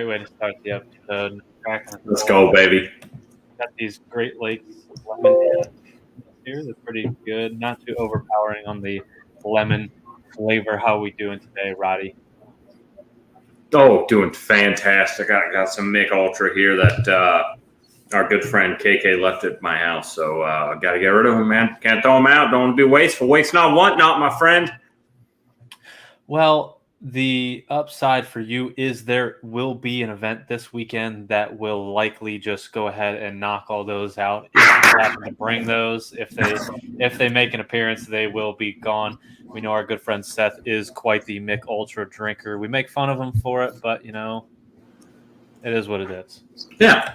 way to start the episode. Let's go, baby. Got these Great Lakes lemon here. They're pretty good. Not too overpowering on the lemon flavor. How are we doing today, Roddy? Oh, doing fantastic. I got some Mick Ultra here that our good friend KK left at my house. So I got to get rid of them, man. Can't throw them out. Don't be wasteful. Waste not, want not, my friend. Well, the upside for you is there will be an event this weekend that will likely just go ahead and knock all those out. If you happen to bring those, if they make an appearance, they will be gone. We know our good friend Seth is quite the Mick Ultra drinker. We make fun of him for it, but it is what it is. Yeah,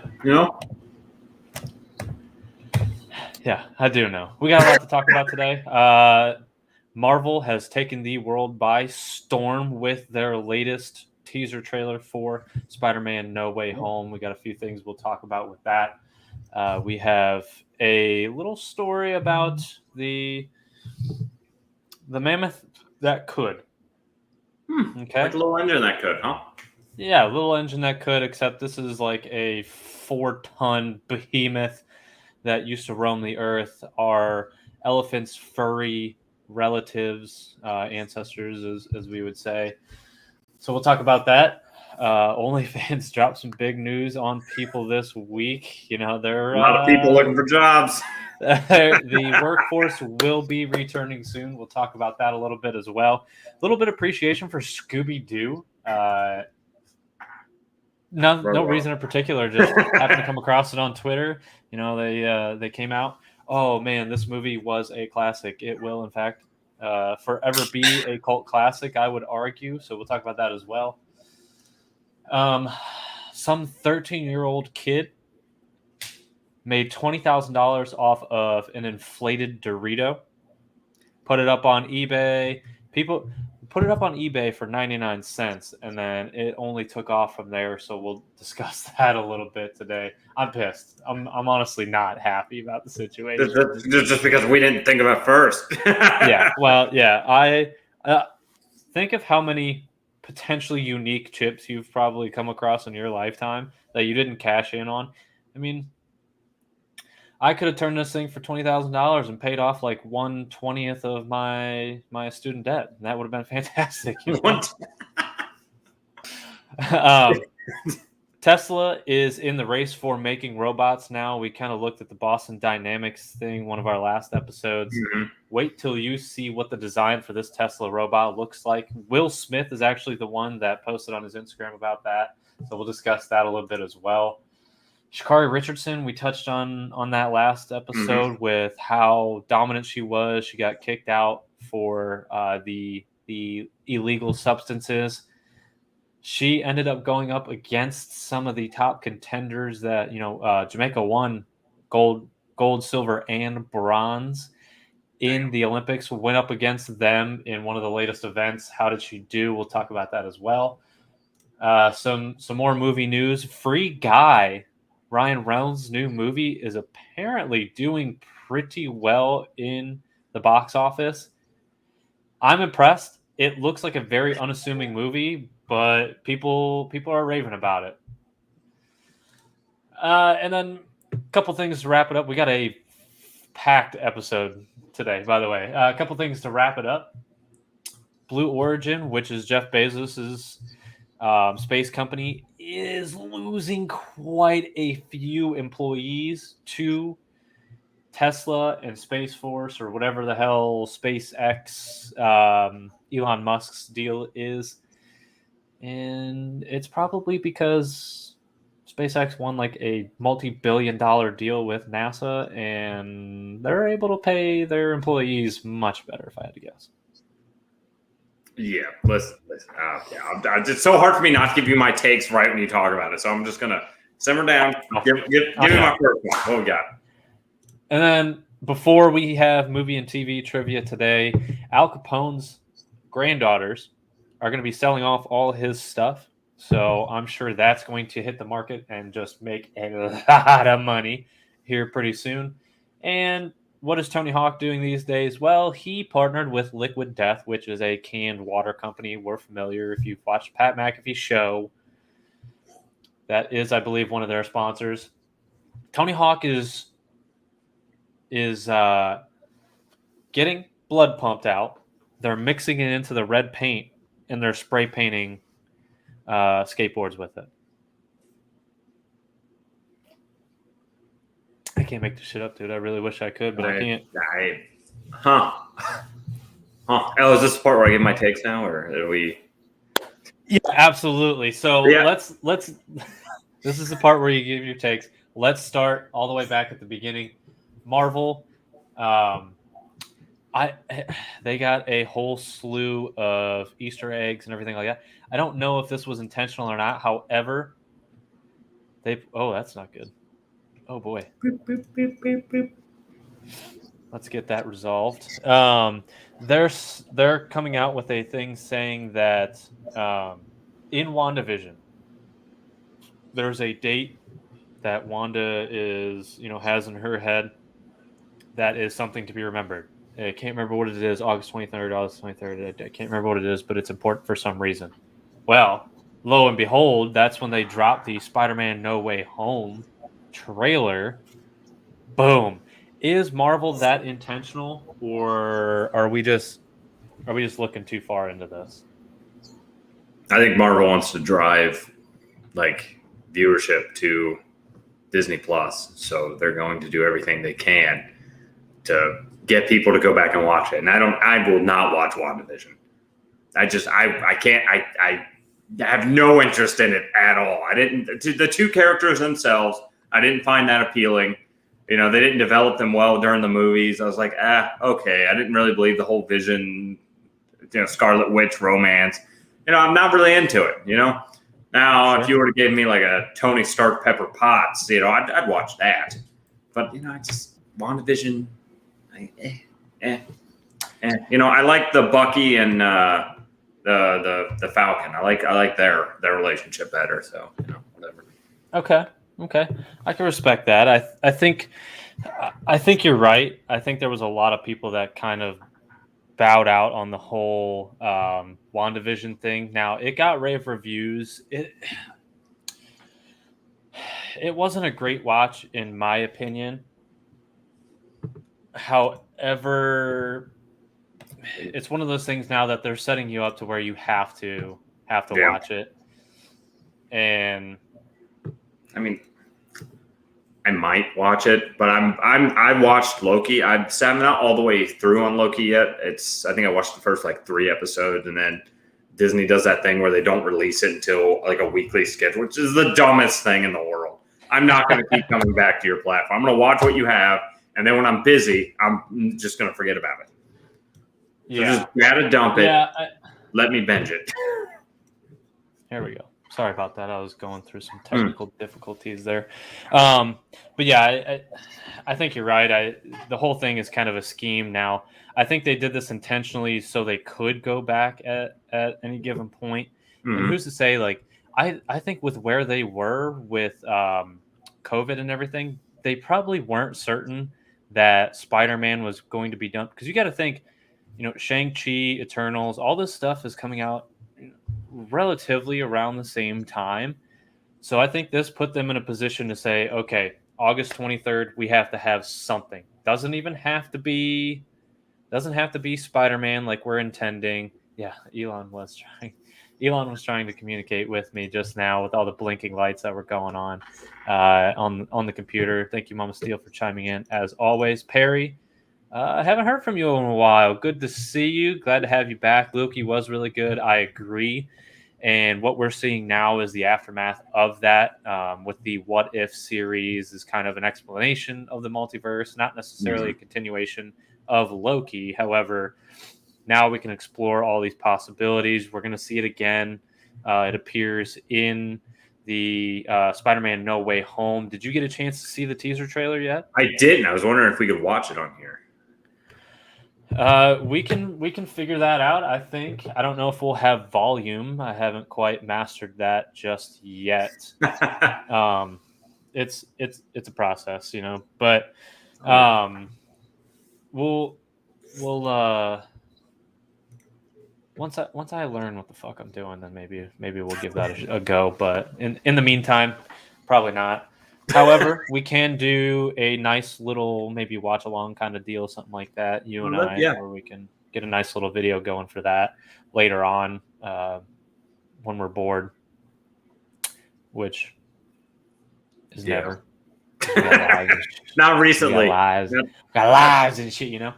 Yeah, I do know. We got a lot to talk about today. Marvel has taken the world by storm with their latest teaser trailer for Spider-Man No Way Home. We got a few things we'll talk about with that. We have a little story about the Mammoth that could. Okay. Like a little engine that could, huh? Yeah, a little engine that could, except this is like a 4-ton behemoth that used to roam the earth. Our elephant's furry relatives, ancestors, as we would say. So we'll talk about that. OnlyFans dropped some big news on people this week. There are a lot of people looking for jobs. The workforce will be returning soon. We'll talk about that a little bit as well. A little bit of appreciation for ScoobyDoo. No reason in particular. Just happened to come across it on Twitter. They came out. Oh man, this movie was a classic. It will, in fact, forever be a cult classic, I would argue. So we'll talk about that as well. Some 13-year-old kid made $20,000 off of an inflated Dorito. Put it up on eBay. People put it up on eBay for 99 cents, and then it only took off from there. So we'll discuss that a little bit today. I'm pissed. I'm honestly not happy about the situation. Just because we didn't think of it first. I think of how many potentially unique chips you've probably come across in your lifetime that you didn't cash in on. I mean, I could have turned this thing for $20,000 and paid off like 1/20th of my student debt. And that would have been fantastic. Tesla is in the race for making robots now. We kind of looked at the Boston Dynamics thing, one of our last episodes. Mm-hmm. Wait till you see what the design for this Tesla robot looks like. Will Smith is actually the one that posted on his Instagram about that. So we'll discuss that a little bit as well. Shikari Richardson, we touched on that last episode with how dominant she was. She got kicked out for the illegal substances. She ended up going up against some of the top contenders that, Jamaica won gold, silver, and bronze in the Olympics. Went up against them in one of the latest events. How did she do? We'll talk about that as well. Some more movie news. Free Guy, Ryan Reynolds' new movie, is apparently doing pretty well in the box office. I'm impressed. It looks like a very unassuming movie, but people are raving about it. And then a couple things to wrap it up. We got a packed episode today, by the way. A couple things to wrap it up. Blue Origin, which is Jeff Bezos's space company, is losing quite a few employees to Tesla and Space Force, or whatever the hell SpaceX, Elon Musk's deal is. And it's probably because SpaceX won like a multi-billion-dollar deal with NASA, and they're able to pay their employees much better, if I had to guess. Yeah, listen. It's so hard for me not to give you my takes right when you talk about it, so I'm just gonna simmer down. Give me my first one. What we got? And then before we have movie and TV trivia today, Al Capone's granddaughters are going to be selling off all his stuff, so I'm sure that's going to hit the market and just make a lot of money here pretty soon. And what is Tony Hawk doing these days? Well, he partnered with Liquid Death, which is a canned water company. We're familiar if you've watched Pat McAfee's show. That is, I believe, one of their sponsors. Tony Hawk is getting blood pumped out. They're mixing it into the red paint, and they're spray painting skateboards with it. I can't make this shit up, dude. I really wish I could, but I can't. Oh, is this the part where I give my takes now, or are we? Yeah, absolutely. So let's. This is the part where you give your takes. Let's start all the way back at the beginning. Marvel, they got a whole slew of Easter eggs and everything like that. I don't know if this was intentional or not. However, that's not good. Oh boy. Boop, boop, boop, boop, boop. Let's get that resolved. They're coming out with a thing saying that in WandaVision, there's a date that Wanda has in her head that is something to be remembered. I can't remember what it is. August 23rd, August 23rd. I can't remember what it is, but it's important for some reason. Well, lo and behold, that's when they dropped the Spider-Man No Way Home trailer. Boom. Is Marvel that intentional, or are we just looking too far into this? I think Marvel wants to drive viewership to Disney Plus, so they're going to do everything they can to get people to go back and watch it. And I will not watch WandaVision. I can't. I have no interest in it at all. The two characters themselves, I didn't find that appealing. They didn't develop them well during the movies. I was like, okay. I didn't really believe the whole Vision, Scarlet Witch romance. I'm not really into it. Now, If you were to give me like a Tony Stark Pepper Potts, I'd watch that. But WandaVision, I like the Bucky and the Falcon. I like their relationship better. So whatever. Okay, I can respect that. I think you're right. I think there was a lot of people that kind of bowed out on the whole WandaVision thing. Now, it got rave reviews. It wasn't a great watch, in my opinion. However, it's one of those things now that they're setting you up to where you have to watch it. And I mean, I might watch it, but I watched Loki. I'm not all the way through on Loki yet. I think I watched the first 3 episodes, and then Disney does that thing where they don't release it until a weekly schedule, which is the dumbest thing in the world. I'm not going to keep coming back to your platform. I'm going to watch what you have, and then when I'm busy, I'm just going to forget about it. So just gotta dump it. Let me binge it. Here we go. Sorry about that. I was going through some technical difficulties there. But yeah, I think you're right. The whole thing is kind of a scheme now. I think they did this intentionally so they could go back at any given point. Mm-hmm. And who's to say, I think with where they were with COVID and everything, they probably weren't certain that Spider-Man was going to be done. Because you got to think, Shang-Chi, Eternals, all this stuff is coming out relatively around the same time. So I think this put them in a position to say, okay, August 23rd, we have to have something. Doesn't have to be Spider-Man like we're intending. Yeah, Elon was trying to communicate with me just now with all the blinking lights that were going on the computer. Thank you, Mama Steel, for chiming in as always. Perry, I haven't heard from you in a while. Good to see you. Glad to have you back. Loki was really good. I agree. And what we're seeing now is the aftermath of that with the What If series is kind of an explanation of the multiverse, not necessarily a continuation of Loki. However, now we can explore all these possibilities. We're going to see it again. It appears in the Spider-Man No Way Home. Did you get a chance to see the teaser trailer yet? I didn't. I was wondering if we could watch it on here. We can figure that out. I think. I don't know if we'll have volume. I haven't quite mastered that just yet. It's a process, But we'll once I learn what the fuck I'm doing, then maybe we'll give that a go. But in the meantime, probably not. However, we can do a nice little maybe watch along kind of deal, something like that, you and I, Yeah. where we can get a nice little video going for that later on when we're bored, which is never. Not recently. Got lives and shit, you know.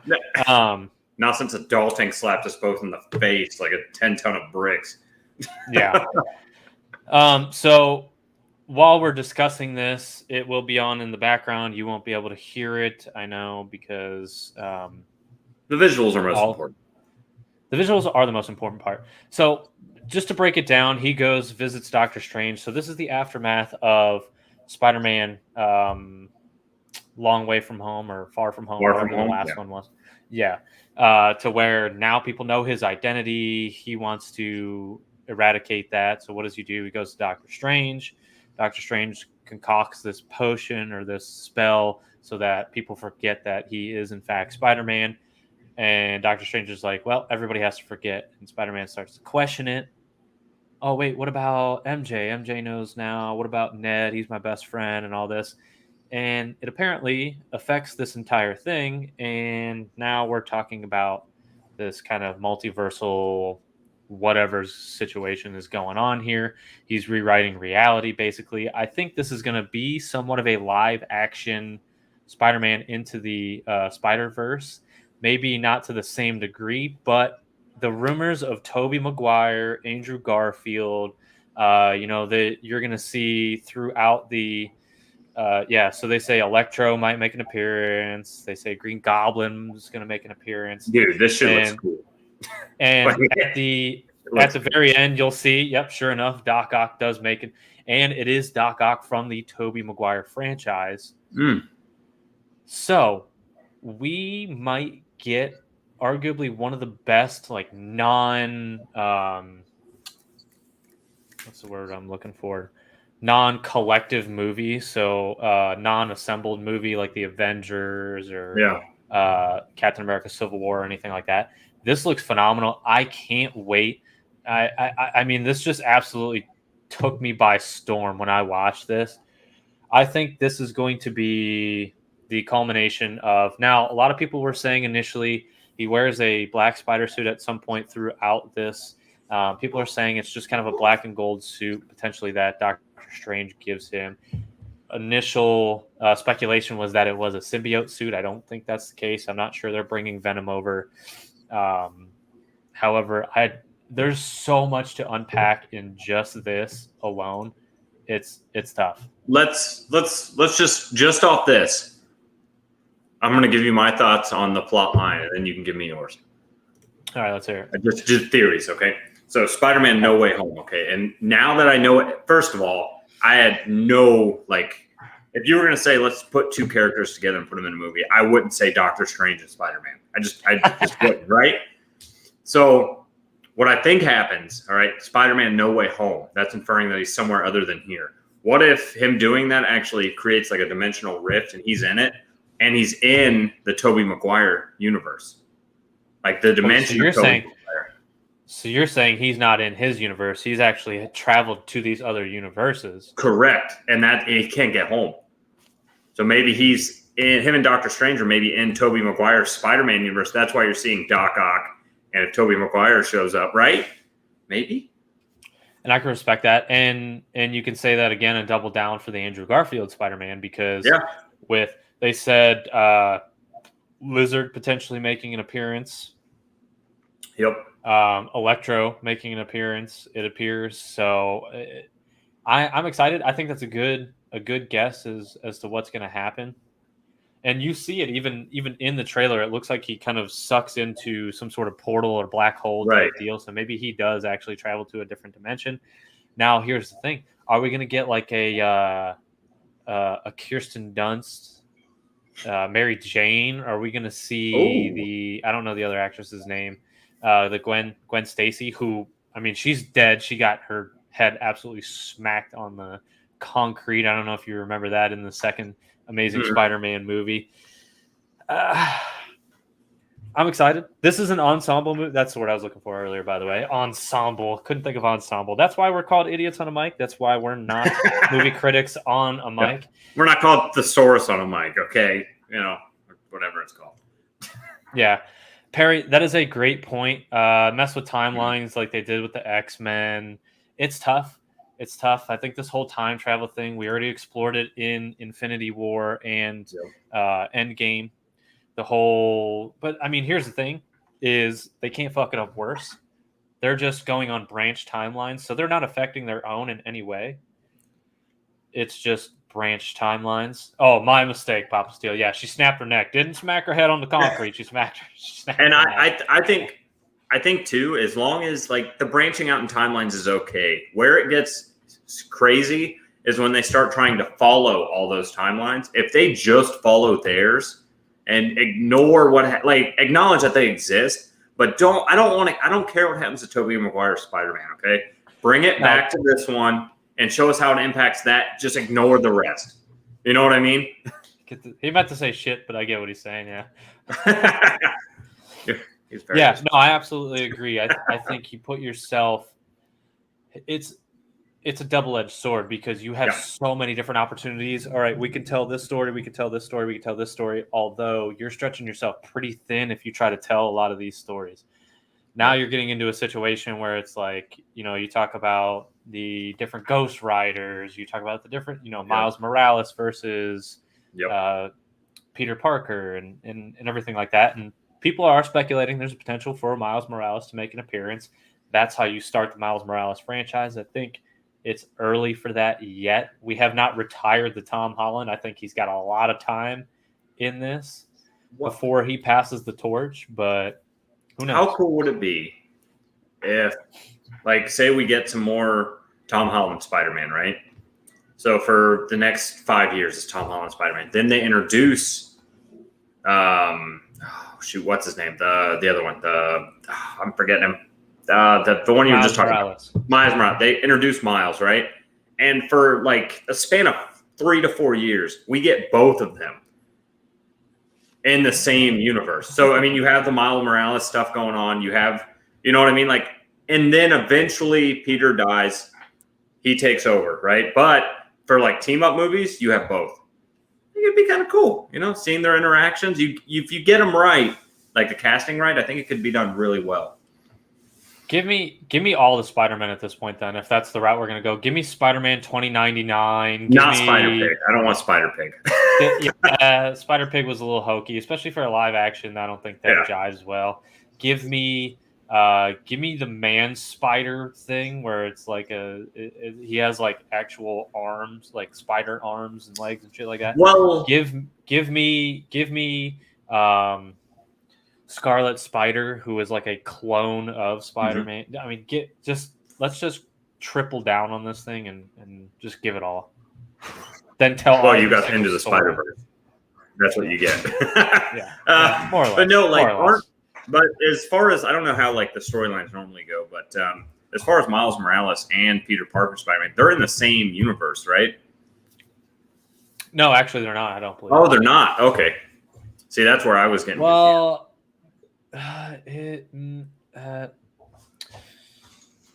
Not since adulting slapped us both in the face like a 10-ton of bricks. Yeah. So while we're discussing this, it will be on in the background. You won't be able to hear it, I know, because the visuals are most important. The visuals are the most important part. So just to break it down, he goes, visits Doctor Strange. So this is the aftermath of Spider-Man Long Way From Home or Far From Home, whatever the last one was. Yeah. To where now people know his identity. He wants to eradicate that. So what does he do? He goes to Doctor Strange. Doctor Strange concocts this potion or this spell so that people forget that he is in fact Spider-Man. And Doctor Strange is like, well, everybody has to forget. And Spider-Man starts to question it. Oh, wait, what about MJ? MJ knows now. What about Ned? He's my best friend and all this. And it apparently affects this entire thing. And now we're talking about this kind of multiversal whatever situation is going on here. He's rewriting reality, basically. I think this is going to be somewhat of a live action Spider-Man into the Spider-Verse. Maybe not to the same degree, but the rumors of Tobey Maguire, Andrew Garfield, that you're going to see throughout the so they say Electro might make an appearance. They say Green Goblin is going to make an appearance. Dude, this shit looks cool. And at the very end, you'll see, yep, sure enough, Doc Ock does make it. And it is Doc Ock from the Tobey Maguire franchise. So we might get arguably one of the best, like, what's the word I'm looking for? Non-collective movie, so non-assembled movie like the Avengers or Captain America Civil War or anything like that. This looks phenomenal. I can't wait. I mean, this just absolutely took me by storm when I watched this. I think this is going to be the culmination of, now, a lot of people were saying initially he wears a black spider suit at some point throughout this. People are saying it's just kind of a black and gold suit, potentially, that Doctor Strange gives him. Initial speculation was that it was a symbiote suit. I don't think that's the case. I'm not sure they're bringing Venom over. However, there's so much to unpack in just this alone. It's tough. Let's just off this. I'm going to give you my thoughts on the plot line, and then you can give me yours. All right, let's hear it. Just theories, okay? So Spider-Man No Way Home, okay? And now that I know it, first of all, I had no, if you were going to say, let's put two characters together and put them in a movie, I wouldn't say Doctor Strange and Spider-Man. I just wouldn't, right? So what I think happens, all right, Spider-Man No Way Home, that's inferring that he's somewhere other than here. What if him doing that actually creates like a dimensional rift and he's in it, and he's in the Tobey Maguire universe? Like the dimension of Tobey Maguire. So you're saying he's not in his universe. He's actually traveled to these other universes. Correct. And that he can't get home. So maybe he's in, him and Doctor Strange are maybe in Tobey Maguire's Spider-Man universe. That's why you're seeing Doc Ock. And if Tobey Maguire shows up, right? Maybe. And I can respect that. And you can say that again and double down for the Andrew Garfield Spider-Man, because they said Lizard potentially making an appearance. Yep. Electro making an appearance, it appears. So I'm excited. I think that's a good guess as to what's going to happen. And you see it even in the trailer. It looks like he kind of sucks into some sort of portal or black hole type deal. So maybe he does actually travel to a different dimension. Now, here's the thing: are we going to get like a Kirsten Dunst, Mary Jane? Are we going to see I don't know the other actress's name, the Gwen Stacy, who, I mean, she's dead. She got her head absolutely smacked on the concrete. I don't know if you remember that in the second Amazing Spider-Man movie. I'm excited. This is an ensemble movie. That's the word I was looking for earlier, by the way. Ensemble. Couldn't think of ensemble. That's why we're called idiots on a mic. That's why we're not movie critics on a mic. Yeah. We're not called thesaurus on a mic, okay? You know, whatever it's called. Yeah. Perry, that is a great point. Mess with timelines like they did with the X-Men. It's tough. It's tough. I think this whole time travel thing, we already explored it in Infinity War and Endgame. But I mean, here's the thing is they can't fuck it up worse. They're just going on branch timelines. So they're not affecting their own in any way. It's just branch timelines. Oh, my mistake, Papa Steele. Yeah, she snapped her neck. Didn't smack her head on the concrete. She snapped and her neck. I think too, as long as like the branching out in timelines is okay. Where it gets crazy is when they start trying to follow all those timelines. If they just follow theirs and ignore acknowledge that they exist, but I don't care what happens to Tobey Maguire's Spider-Man, okay? Bring it back to this one and show us how it impacts that. Just ignore the rest. You know what I mean? He meant to say shit, but I get what he's saying, yeah. Yeah, no, I absolutely agree. I think you put yourself it's a double-edged sword because you have so many different opportunities. All right, we can tell this story, we can tell this story, we can tell this story, although you're stretching yourself pretty thin if you try to tell a lot of these stories. Now you're getting into a situation where it's like, you talk about the different Ghost Riders, you talk about the different, Miles Morales versus Peter Parker and everything like that. And people are speculating there's a potential for Miles Morales to make an appearance. That's how you start the Miles Morales franchise. I think it's early for that yet. We have not retired the Tom Holland. I think he's got a lot of time in this before he passes the torch, but who knows? How cool would it be if, say we get some more Tom Holland Spider-Man, right? So for the next 5 years, it's Tom Holland Spider-Man. Then they introduce, what's his name? The other one. I'm forgetting him. The one you were just talking about. Miles Morales. They introduced Miles, right? And for a span of 3 to 4 years, we get both of them in the same universe. So, I mean, you have the Miles Morales stuff going on. You have, you know what I mean? And then eventually Peter dies. He takes over, right? But for team up movies, you have both. I think it'd be kind of cool, seeing their interactions. If you get them right, the casting right, I think it could be done really well. Give me all the Spider-Man at this point, then, if that's the route we're going to go. Give me Spider-Man 2099. Not Spider-Pig. I don't want Spider-Pig. Spider-Pig was a little hokey, especially for a live action. I don't think that jives well. Give me the Man Spider thing where it's he has actual arms, spider arms and legs and shit like that. Well, give me Scarlet Spider, who is a clone of Spider-Man. Mm-hmm. I mean, let's just triple down on this thing and just give it all. Then tell. Well, you got Into the Spider-Verse. That's what you get. More or less. But no, but as far as I don't know how the storylines normally go, but as far as Miles Morales and Peter Parker Spider-Man, they're in the same universe, right? No, actually, they're not. I don't believe. Oh, they're not. Okay. See, that's where I was getting. Well. I'm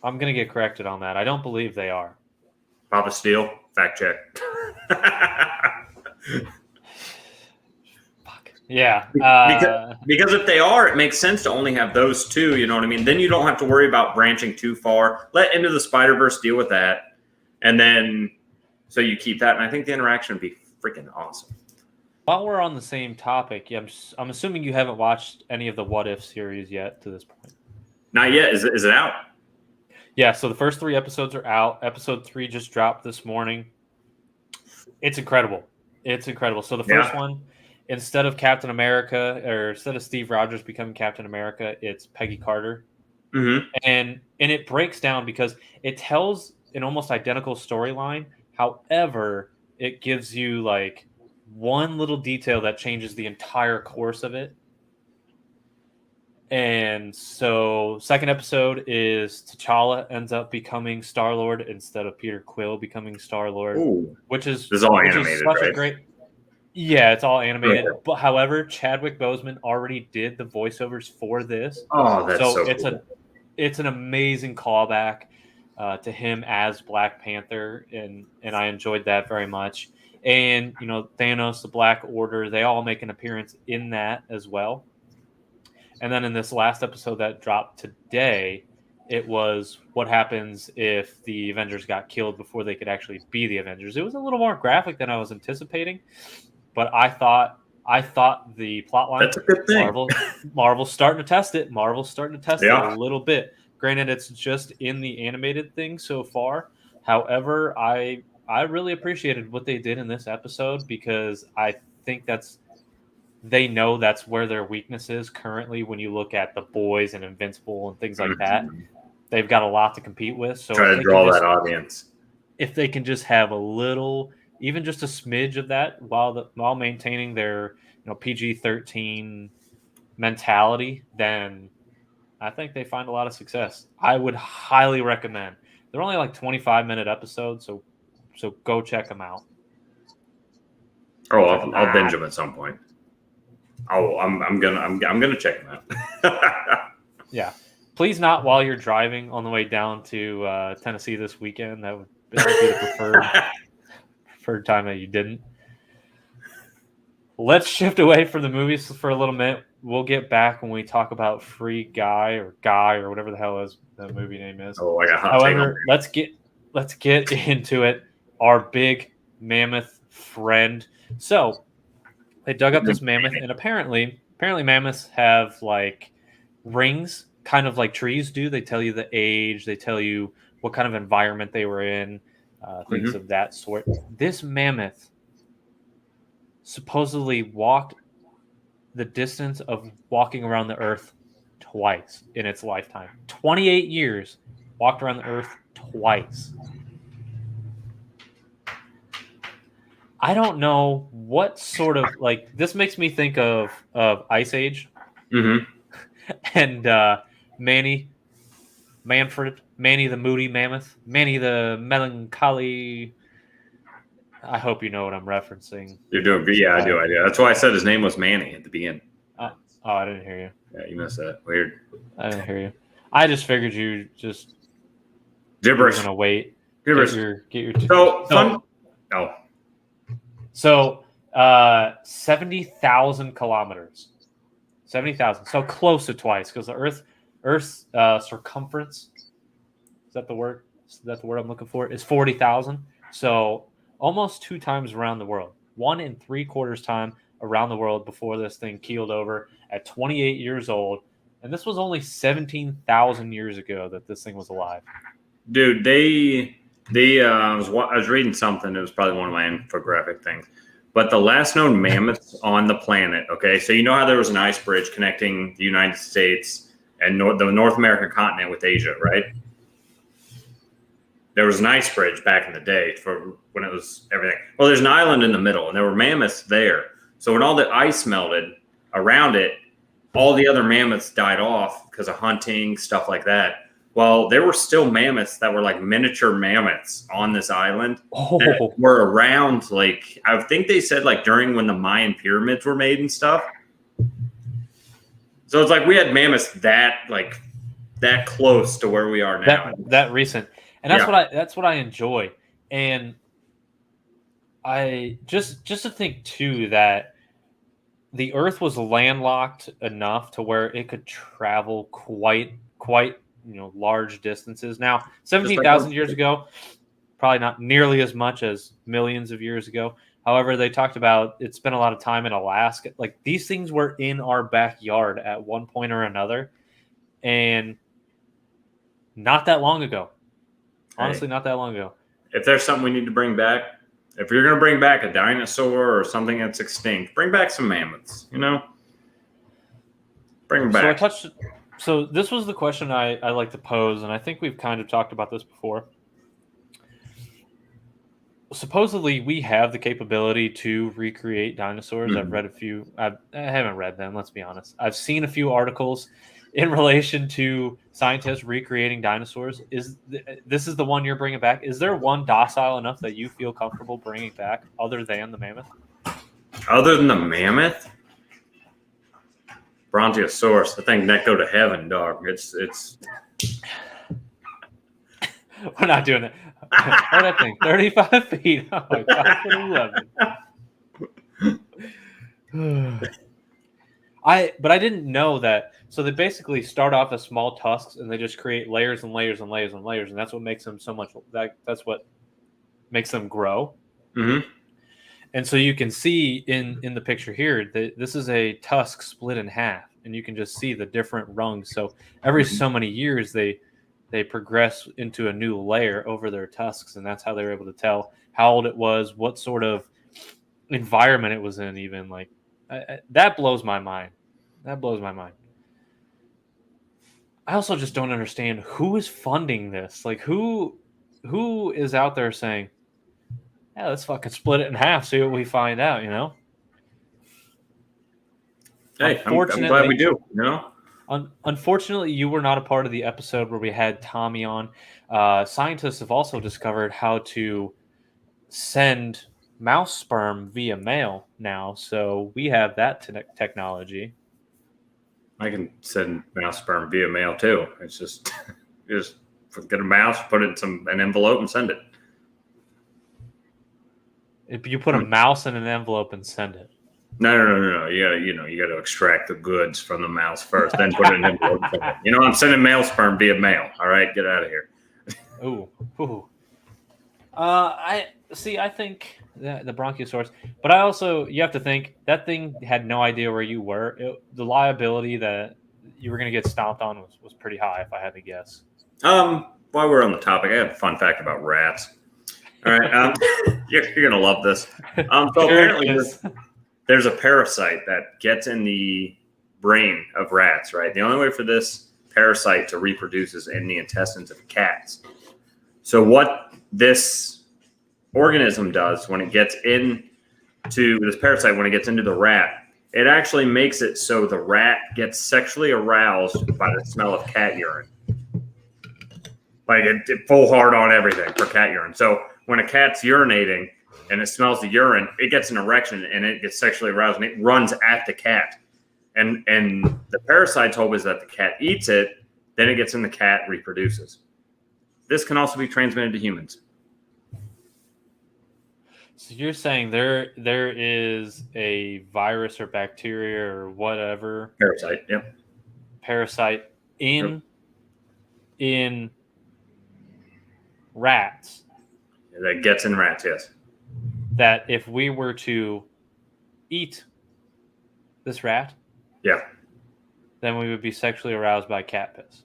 going to get corrected on that. I don't believe they are. Papa Steele, fact check. Fuck. Yeah. Because if they are, it makes sense to only have those two, you know what I mean? Then you don't have to worry about branching too far. Let Into the Spider-Verse deal with that. And then, so you keep that. And I think the interaction would be freaking awesome. While we're on the same topic, I'm assuming you haven't watched any of the What If series yet to this point. Not yet. Is it out? Yeah, so the first 3 episodes are out. Episode 3 just dropped this morning. It's incredible. So the first one, instead of Captain America, or instead of Steve Rogers becoming Captain America, it's Peggy Carter. Mm-hmm. And it breaks down because it tells an almost identical storyline. However, it gives you one little detail that changes the entire course of it. And so second episode is T'Challa ends up becoming Star-Lord instead of Peter Quill becoming Star-Lord. Ooh. Which is all animated, right? Yeah, it's all animated. Okay. But however, Chadwick Boseman already did the voiceovers for this, Oh, that's so so it's cool. it's an amazing callback to him as Black Panther, and I enjoyed that very much. And Thanos, the Black Order, they all make an appearance in that as well. And then in this last episode that dropped today, it was what happens if the Avengers got killed before they could actually be the Avengers. It was a little more graphic than I was anticipating, but I thought the plot line, That's a good thing. Marvel's starting to test it. Marvel's starting to test it Yeah. a little bit. Granted, it's just in the animated thing so far. However, I really appreciated what they did in this episode because I think they know that's where their weakness is currently. When you look at The Boys and Invincible and things like that, they've got a lot to compete with. So Try to draw that audience. If they can just have a little, even just a smidge of that, while maintaining their PG-13 mentality, then I think they find a lot of success. I would highly recommend. They're only like 25-minute episodes, so go check them out. Oh, I'll binge them at some point. Oh, I'm gonna check them out. Yeah, please not while you're driving on the way down to Tennessee this weekend. That would be the preferred time that you didn't. Let's shift away from the movies for a little minute. We'll get back when we talk about Free Guy or whatever the hell the movie name is. Oh, I got hot take on However, let's get into it. Our big mammoth friend. So they dug up this mammoth, and apparently mammoths have like rings, kind of like trees do. They tell you the age, they tell you what kind of environment they were in, things of that sort. This mammoth supposedly walked the distance of walking around the earth twice in its lifetime. 28 years, walked around the earth twice. I don't know what sort of, like, this makes me think of Ice Age and Manny the Moody Mammoth, Manny the Melancholy. I hope you know what I'm referencing. You're doing good. Yeah, I do. That's why I said his name was Manny at the beginning. Oh, I didn't hear you. Yeah, you missed that. Weird. I didn't hear you. I just figured you just gibberish. You're gonna wait. Gibberish. Get your so fun. Oh. So 70,000 kilometers. 70,000. So close to twice, because the Earth's circumference, is that the word? Is that the word I'm looking for? Is 40,000. So almost 2 times around the world. 1 3/4 time around the world before this thing keeled over at 28 years old. And this was only 17,000 years ago that this thing was alive. Dude, I was reading something. It was probably one of my infographic things. But the last known mammoths on the planet, okay? So you know how there was an ice bridge connecting the United States and the North American continent with Asia, right? There was an ice bridge back in the day for when it was everything. Well, there's an island in the middle, and there were mammoths there. So when all the ice melted around it, all the other mammoths died off because of hunting, stuff like that. Well, there were still mammoths that were like miniature mammoths on this island that were around, like, I think they said like during when the Mayan pyramids were made and stuff. So it's like we had mammoths that close to where we are now. That recent. And that's what I enjoy. And I just to think too that the Earth was landlocked enough to where it could travel quite large distances. Now, 17,000 years ago, probably not nearly as much as millions of years ago. However, they talked about it spent a lot of time in Alaska. Like, these things were in our backyard at one point or another, and not that long ago. Honestly, not that long ago. If there's something we need to bring back, if you're going to bring back a dinosaur or something that's extinct, bring back some mammoths, Bring them back. So this was the question I like to pose, and I think we've kind of talked about this before. Supposedly, we have the capability to recreate dinosaurs. I've read a few. I haven't read them, let's be honest. I've seen a few articles in relation to scientists recreating dinosaurs. This is the one you're bringing back? Is there one docile enough that you feel comfortable bringing back other than the mammoth? Other than the mammoth, Brontosaurus, I think that go to heaven, dog. It's. We're not doing it. What that thing? 35 feet. Oh my God, 11. But I didn't know that. So they basically start off as small tusks, and they just create layers and layers and layers and layers, and that's what makes them so much. That's what makes them grow. Mm-hmm. And so you can see in the picture here that this is a tusk split in half, and you can just see the different rungs. So every so many years they progress into a new layer over their tusks, and that's how they were able to tell how old it was, what sort of environment it was in. Even like that blows my mind. That blows my mind. I also just don't understand who is funding this. Like who is out there saying, yeah, let's fucking split it in half, see what we find out, you know? Hey, I'm glad we do, you know? Unfortunately, you were not a part of the episode where we had Tommy on. Scientists have also discovered how to send mouse sperm via mail now, so we have that technology. I can send mouse sperm via mail too. It's just get a mouse, put it in an envelope, and send it. If you put a mouse in an envelope and send it. No. You got to extract the goods from the mouse first, then put it in an envelope. You know, I'm sending mail sperm via mail. All right, get out of here. Ooh. I think the Brontosaurus, but I also, you have to think that thing had no idea where you were. The liability that you were going to get stomped on was pretty high, if I had to guess. While we're on the topic, I have a fun fact about rats. All right, you're gonna love this. So apparently, there's a parasite that gets in the brain of rats. Right, the only way for this parasite to reproduce is in the intestines of cats. So what this organism does when it gets into this parasite, when it gets into the rat, it actually makes it so the rat gets sexually aroused by the smell of cat urine. Like it full hard on everything for cat urine. So when a cat's urinating and it smells the urine, it gets an erection and it gets sexually aroused and it runs at the cat. And the parasite's hope is that the cat eats it, then it gets in the cat, reproduces. This can also be transmitted to humans. So you're saying there is a virus or bacteria or whatever Parasite, yep. Parasite in rats. That gets in rats, yes. That if we were to eat this rat, yeah, then we would be sexually aroused by cat piss.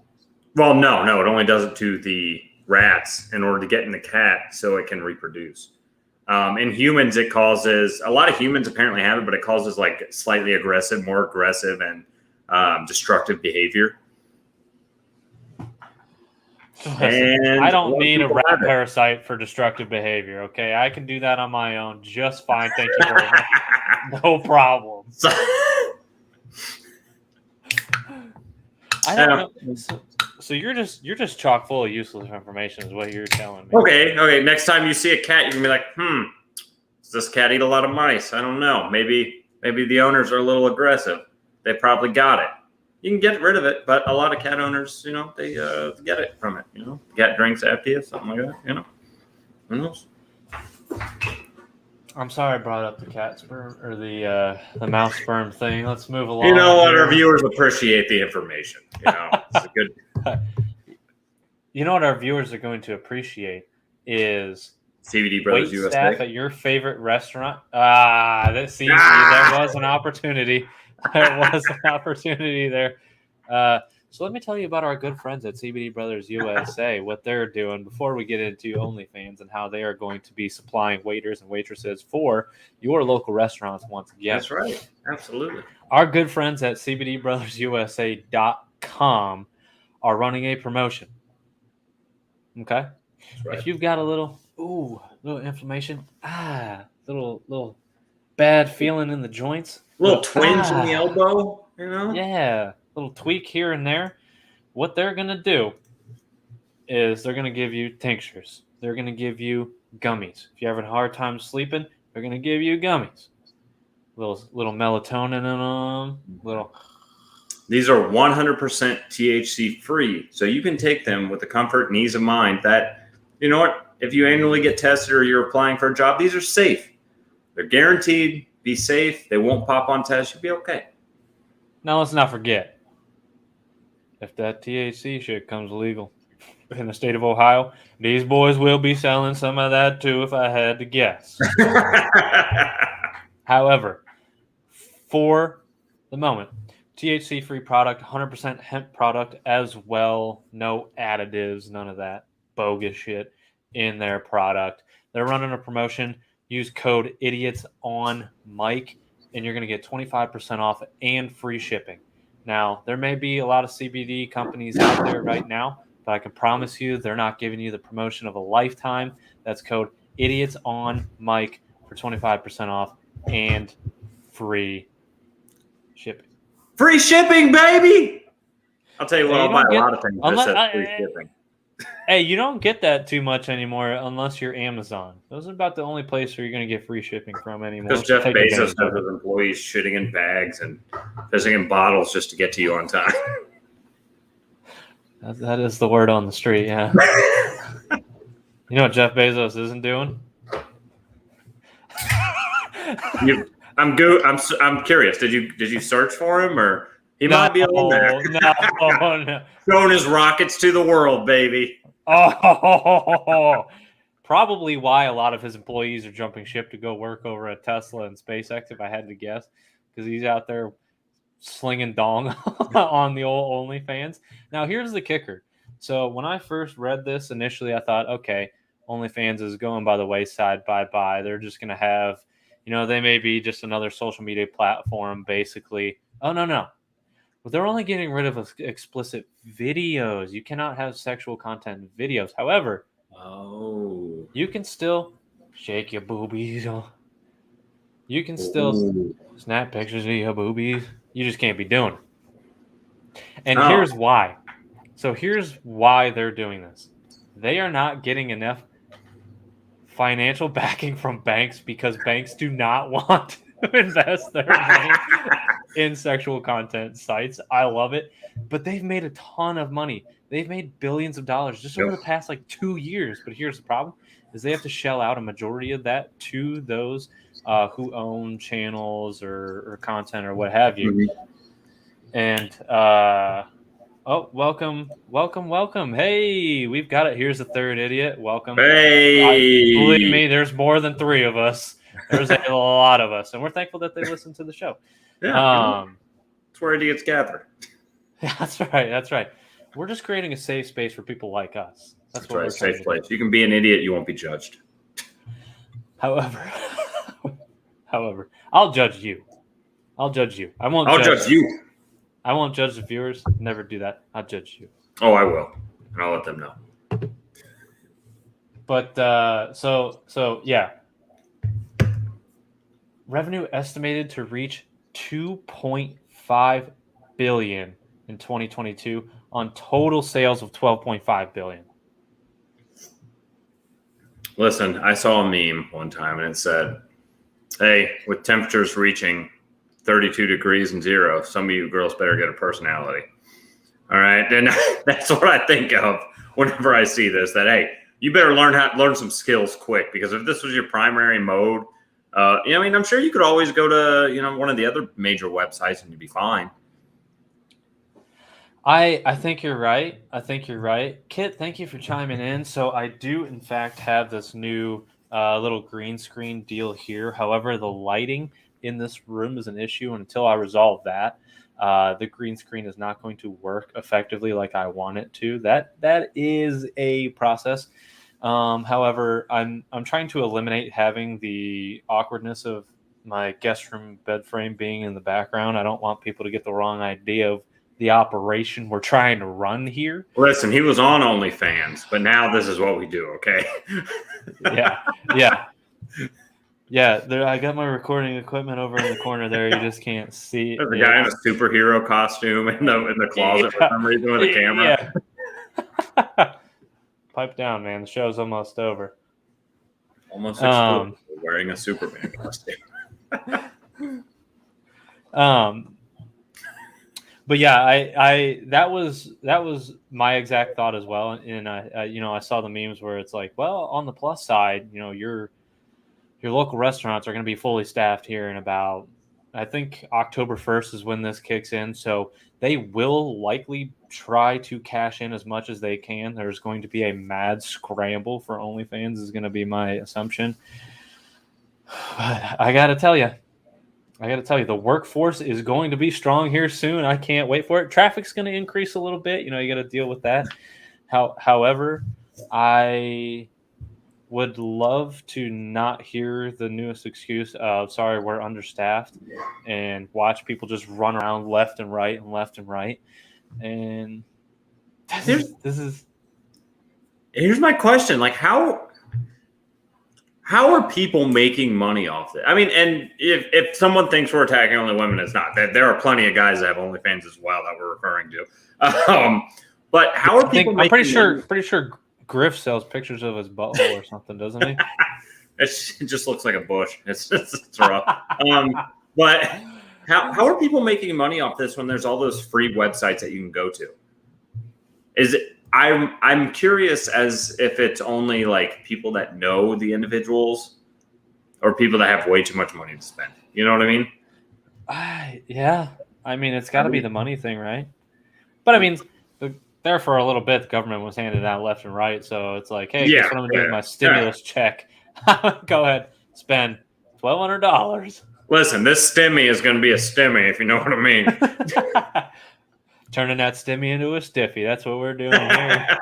Well, no, it only does it to the rats in order to get in the cat so it can reproduce. In humans, it causes, a lot of humans apparently have it, but it causes like slightly more aggressive and destructive behavior. Listen, I don't need a rat parasite for destructive behavior, okay? I can do that on my own just fine. Thank you very much. No problem. I don't know. So you're just chock full of useless information is what you're telling me. Okay. Next time you see a cat, you can be like, does this cat eat a lot of mice? I don't know. Maybe the owners are a little aggressive. They probably got it. You can get rid of it, but a lot of cat owners, they get it from it. Cat drinks after you, something like that. Who knows? I'm sorry I brought up the cat sperm or the mouse sperm thing. Let's move along. You know what? Our viewers appreciate the information. It's a good. You know what our viewers are going to appreciate is CBD Brothers USA. Staff at your favorite restaurant. There was an opportunity. There was an opportunity there. So let me tell you about our good friends at CBD Brothers USA, what they're doing before we get into OnlyFans and how they are going to be supplying waiters and waitresses for your local restaurants once again. That's right. Absolutely. Our good friends at CBDBrothersUSA.com are running a promotion. Okay? Right. If you've got a little inflammation, little bad feeling in the joints, little twinge in the elbow, Yeah, little tweak here and there. What they're going to do is they're going to give you tinctures. They're going to give you gummies. If you're having a hard time sleeping, they're going to give you gummies. little melatonin in them. Little. These are 100% THC free, so you can take them with the comfort and ease of mind that, you know what, if you annually get tested or you're applying for a job, these are safe. They're guaranteed. Be safe. They won't pop on tests. You'll be okay. Now let's not forget, if that THC shit comes legal in the state of Ohio, these boys will be selling some of that too, if I had to guess. However, for the moment, THC-free product, 100% hemp product as well. No additives, none of that bogus shit in their product. They're running a promotion. Use code IDIOTSONMIC, and you're going to get 25% off and free shipping. Now, there may be a lot of CBD companies out there right now, but I can promise you they're not giving you the promotion of a lifetime. That's code IDIOTSONMIC for 25% off and free shipping. Free shipping, baby! I'll tell you what, Hey, I'll buy a lot of things that says free shipping. Hey, you don't get that too much anymore unless you're Amazon. Those are about the only place where you're going to get free shipping from anymore. Because Jeff Bezos has his employees shitting in bags and pissing in bottles just to get to you on time. That is the word on the street, yeah. You know what Jeff Bezos isn't doing? I'm curious. Did you search for him, or he might be on there? No. Showing his rockets to the world, baby. Oh, probably why a lot of his employees are jumping ship to go work over at Tesla and SpaceX, if I had to guess, because he's out there slinging dong on the old OnlyFans. Now, here's the kicker. So when I first read this initially, I thought, okay, OnlyFans is going by the wayside. Bye-bye. They're just going to have, they may be just another social media platform, basically. Oh, no. But they're only getting rid of explicit videos. You cannot have sexual content in videos. However, you can still shake your boobies. You can still snap pictures of your boobies. You just can't be doing it. And here's why. So here's why they're doing this. They are not getting enough financial backing from banks because banks do not want to invest their money in sexual content sites. I love it. But they've made a ton of money. They've made billions of dollars just over the past 2 years. But here's the problem is they have to shell out a majority of that to those who own channels or content or what have you. Mm-hmm. And welcome. Hey, we've got it. Here's the third idiot. Welcome. Hey. Believe me, there's more than 3 of us. There's a lot of us, and we're thankful that they listen to the show. Yeah, that's where idiots gather. That's right. We're just creating a safe space for people like us. That's what right. We're safe place. You can be an idiot. You won't be judged. However, I'll judge you. I won't. I'll judge you. I won't judge the viewers. Never do that. I'll judge you. Oh, I will. And I'll let them know. But so yeah. Revenue estimated to reach $2.5 billion in 2022 on total sales of $12.5 billion. Listen, I saw a meme one time and it said, "Hey, with temperatures reaching 32 degrees and 0, some of you girls better get a personality." All right, and that's what I think of whenever I see this. That hey, you better learn some skills quick, because if this was your primary mode. I'm sure you could always go to, one of the other major websites and you'd be fine. I think you're right. Kit, thank you for chiming in. So I do, in fact, have this new little green screen deal here. However, the lighting in this room is an issue. And until I resolve that, the green screen is not going to work effectively like I want it to. That is a process. However, I'm trying to eliminate having the awkwardness of my guest room bed frame being in the background. I don't want people to get the wrong idea of the operation we're trying to run here. Listen, he was on OnlyFans, but now this is what we do, okay? Yeah. There, I got my recording equipment over in the corner there. You just can't see. There's a guy in a superhero costume in the closet for some reason with a camera. Yeah. Pipe down, man. The show's almost over. Almost wearing a Superman costume. But yeah, I that was my exact thought as well, and I saw the memes where it's like, well, on the plus side, your local restaurants are going to be fully staffed here in about, I think October 1st is when this kicks in, so they will likely try to cash in as much as they can. There's going to be a mad scramble for OnlyFans, is going to be my assumption. But I got to tell you, the workforce is going to be strong here soon. I can't wait for it. Traffic's going to increase a little bit. You got to deal with that. However, I would love to not hear the newest excuse of, sorry, we're understaffed, and watch people just run around left and right and left and right. And this is. Here's my question. Like, how are people making money off it? I mean, and if someone thinks we're attacking only women, it's not. There are plenty of guys that have OnlyFans as well that we're referring to. But how are people? I'm pretty sure Griff sells pictures of his butthole or something, doesn't he? It just looks like a bush. It's rough. But how are people making money off this when there's all those free websites that you can go to? Is it? I'm curious as if it's only like people that know the individuals or people that have way too much money to spend. You know what I mean? Yeah. I mean, it's got to be the money thing, right? But I mean, there for a little bit, the government was handing out left and right. So it's like, hey, guess what I'm going to do with my stimulus check? Go ahead, spend $1,200. Listen, this stimmy is going to be a stimmy, if you know what I mean. Turning that stimmy into a stiffy. That's what we're doing here.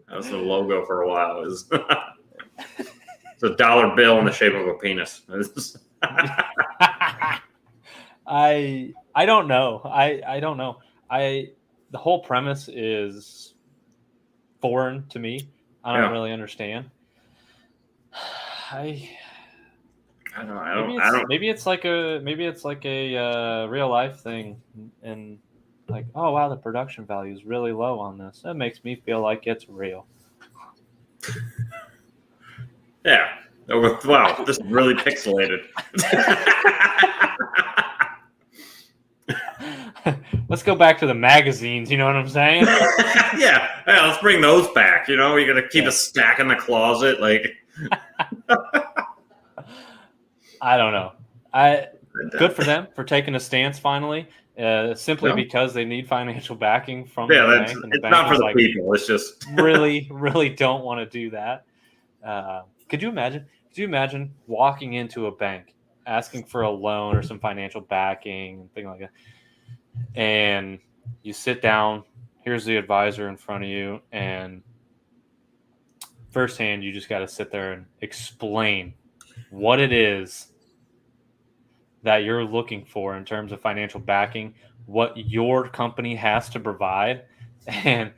That was the logo for a while. It's a dollar bill in the shape of a penis. I don't know. I don't know. The whole premise is foreign to me. I don't really understand. I don't. Maybe it's like a real life thing, and like, oh wow, the production value is really low on this. That makes me feel like it's real. Yeah. Wow, this is really pixelated. Let's go back to the magazines. You know what I'm saying? Yeah. Let's bring those back. You're gonna keep a stack in the closet, like. I don't know. Good for them for taking a stance finally. Simply because they need financial backing from the bank. And the it's bank not for the like, people. It's just really, really don't want to do that. Could you imagine? Could you imagine walking into a bank asking for a loan or some financial backing and things like that, and you sit down? Here's the advisor in front of you, and firsthand, you just got to sit there and explain what it is that you're looking for in terms of financial backing, what your company has to provide, and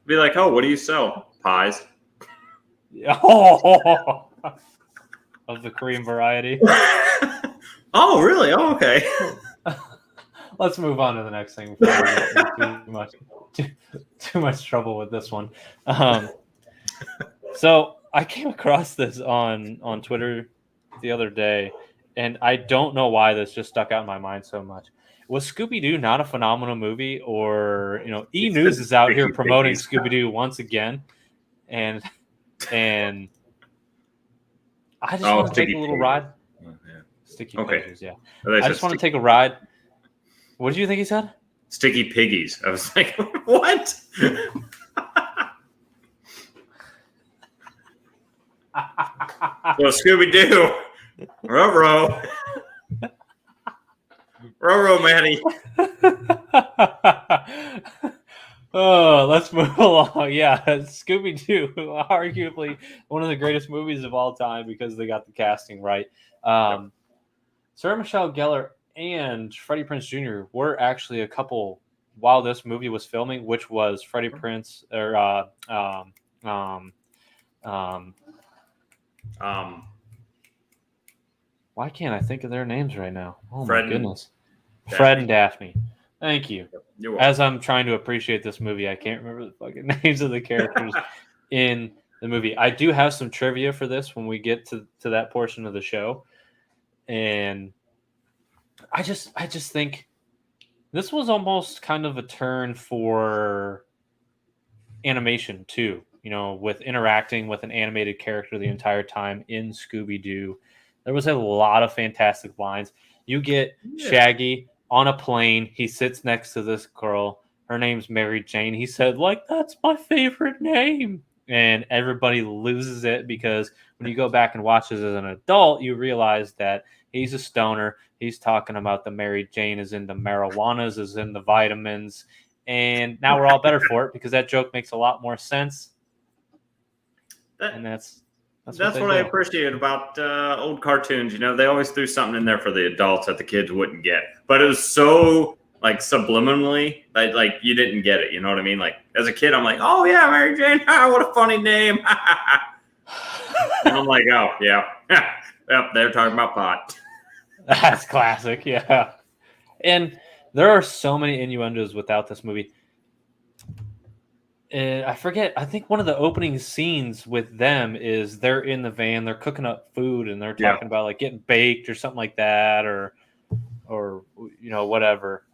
be like, oh, what do you sell? Pies. Oh, of the cream variety. Oh, really? Oh, okay. Let's move on to the next thing. Too much trouble with this one. So I came across this on Twitter the other day, and I don't know why this just stuck out in my mind so much. Was ScoobyDoo not a phenomenal movie? Or E! News is out here promoting ScoobyDoo once again, and I just want to take a little ride. Oh, yeah. Sticky Piggies, yeah. I just want to take a ride. What did you think he said? Sticky Piggies. I was like, what? Well, Scooby-Doo. Ruh-roh. Ruh-roh, Manny. Oh, let's move along. Yeah, Scooby-Doo, arguably one of the greatest movies of all time because they got the casting right. Sarah Michelle Gellar and Freddie Prinze Jr. were actually a couple while this movie was filming, which was Freddie Prinze why can't I think of their names right now? Oh my goodness. Fred and Daphne. Thank you. As I'm trying to appreciate this movie, I can't remember the fucking names of the characters in the movie. I do have some trivia for this when we get to that portion of the show, and I just think this was almost kind of a turn for animation too. You know, with interacting with an animated character the entire time in Scooby-Doo. There was a lot of fantastic lines. You get Shaggy on a plane. He sits next to this girl. Her name's Mary Jane. He said, like, that's my favorite name. And everybody loses it because when you go back and watch this as an adult, you realize that he's a stoner. He's talking about the Mary Jane is in the marijuanas, is in the vitamins. And now we're all better for it because that joke makes a lot more sense. And that's what I appreciate about old cartoons. You know, they always threw something in there for the adults that the kids wouldn't get, but it was so like subliminally, like you didn't get it. You know what I mean? Like as a kid, I'm like, oh yeah, Mary Jane, what a funny name. And I'm like, oh yeah, yep, they're talking about pot. That's classic, yeah. And there are so many innuendos without this movie. I forget. I think one of the opening scenes with them is they're in the van, they're cooking up food, and they're talking about like getting baked or something like that, or you know, whatever.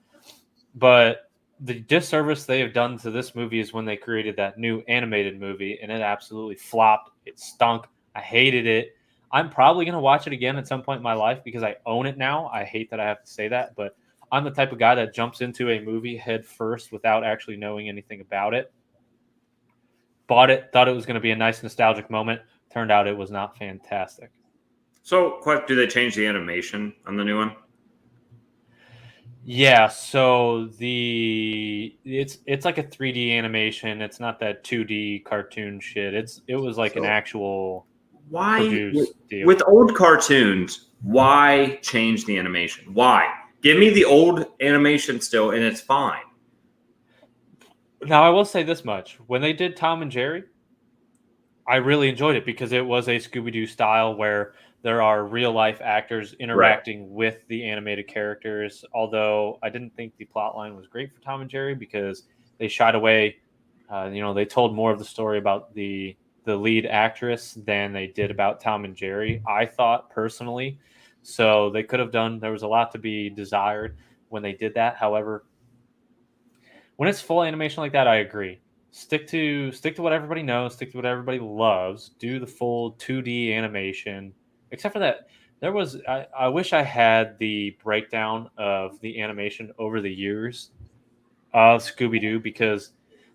But the disservice they have done to this movie is when they created that new animated movie, and it absolutely flopped. It stunk. I hated it. I'm probably gonna watch it again at some point in my life because I own it now. I hate that I have to say that, but I'm the type of guy that jumps into a movie head first without actually knowing anything about it. Bought it, thought it was going to be a nice nostalgic moment. Turned out it was not fantastic. So, do they change the animation on the new one? Yeah, so it's like a 3D animation. It's not that 2D cartoon shit. It was like an actual deal. With old cartoons, why change the animation? Why? Give me the old animation still, and it's fine. Now, I will say this much. When they did Tom and Jerry, I really enjoyed it because it was a Scooby-Doo style where there are real-life actors interacting with the animated characters, although I didn't think the plot line was great for Tom and Jerry because they shied away. They told more of the story about the lead actress than they did about Tom and Jerry, I thought, personally. So they could have done – there was a lot to be desired when they did that. However, when it's full animation like that, I agree. Stick to what everybody knows. Stick to what everybody loves. Do the full 2D animation. Except for that, I wish I had the breakdown of the animation over the years of Scooby-Doo because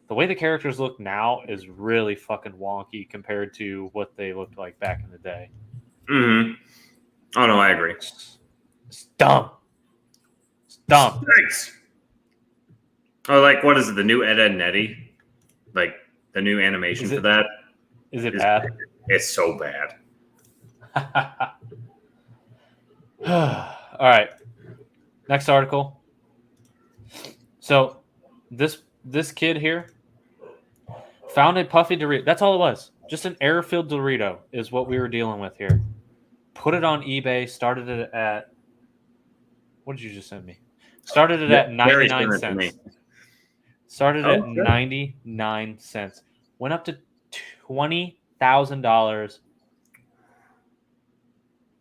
the way the characters look now is really fucking wonky compared to what they looked like back in the day. Mm-hmm. Oh no, I agree. It's dumb. It's dumb. Thanks. Oh, like what is it? The new Ed, Edd n Eddy? Like the new animation for that? Is it bad? It's so bad. All right. Next article. So this kid here found a puffy Dorito. That's all it was. Just an air-filled Dorito is what we were dealing with here. Put it on eBay. Started it at what did you just send me? Started it at 99 cents. Started at 99 cents. Went up to $20,000.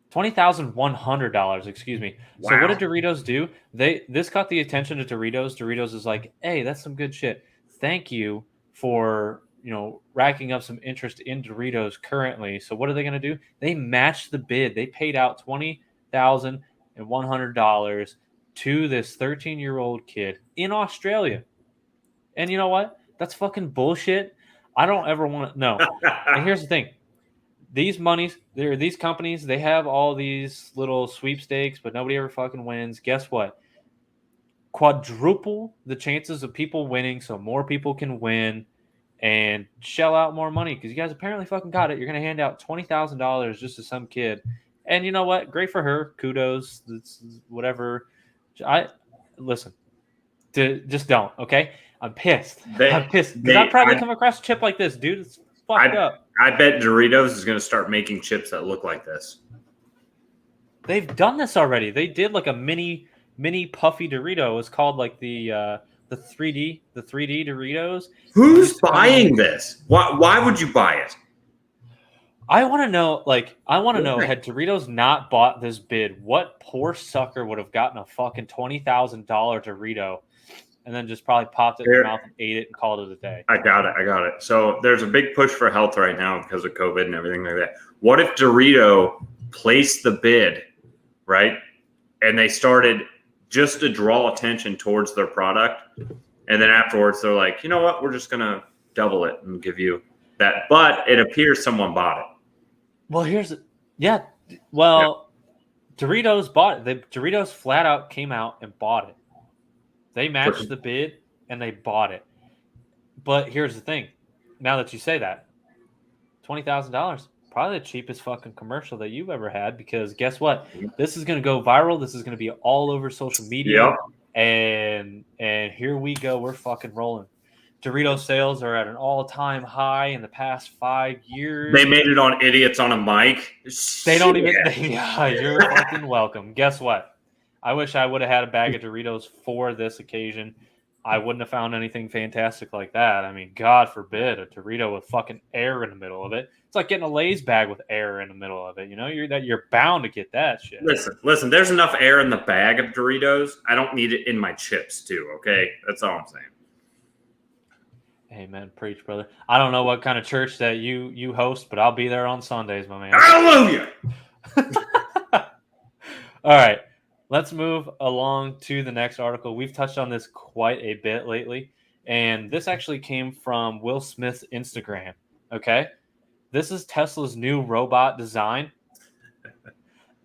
$20,100, excuse me. Wow. So what did Doritos do? This caught the attention of Doritos. Doritos is like, hey, that's some good shit. Thank you for racking up some interest in Doritos currently. So what are they going to do? They matched the bid. They paid out $20,100 to this 13-year-old kid in Australia. And you know what? That's fucking bullshit. I don't ever want to know. And here's the thing. These companies, they have all these little sweepstakes, but nobody ever fucking wins. Guess what? Quadruple the chances of people winning so more people can win and shell out more money because you guys apparently fucking got it. You're going to hand out $20,000 just to some kid. And you know what? Great for her. Kudos. It's whatever. Listen. Just don't, okay? I'm pissed. I'm pissed. Because I'd probably come across a chip like this, dude. It's fucked up. I bet Doritos is going to start making chips that look like this. They've done this already. They did like a mini puffy Dorito. It's called like the 3D Doritos. Who's buying this? Why would you buy it? I want to know, had Doritos not bought this bid, what poor sucker would have gotten a fucking $20,000 Dorito and then just probably popped it in their mouth and ate it and called it a day? I got it. So there's a big push for health right now because of COVID and everything like that. What if Dorito placed the bid, right? And they started just to draw attention towards their product. And then afterwards, they're like, you know what? We're just going to double it and give you that. But it appears someone bought it. Well, Doritos bought it. Doritos flat out came out and bought it. They matched the bid and they bought it. But here's the thing. Now that you say that, $20,000, probably the cheapest fucking commercial that you've ever had, because guess what? This is going to go viral. This is going to be all over social media. And here we go. We're fucking rolling. Dorito sales are at an all-time high in the past 5 years. They made it on Idiots on a Mic. They don't even. You're fucking welcome. Guess what? I wish I would have had a bag of Doritos for this occasion. I wouldn't have found anything fantastic like that. I mean, God forbid a Dorito with fucking air in the middle of it. It's like getting a Lay's bag with air in the middle of it. You know, you're bound to get that shit. Listen. There's enough air in the bag of Doritos. I don't need it in my chips too. Okay, that's all I'm saying. Amen. Preach, brother. I don't know what kind of church that you host, but I'll be there on Sundays, my man. Hallelujah! All right. Let's move along to the next article. We've touched on this quite a bit lately, and this actually came from Will Smith's Instagram, okay? This is Tesla's new robot design.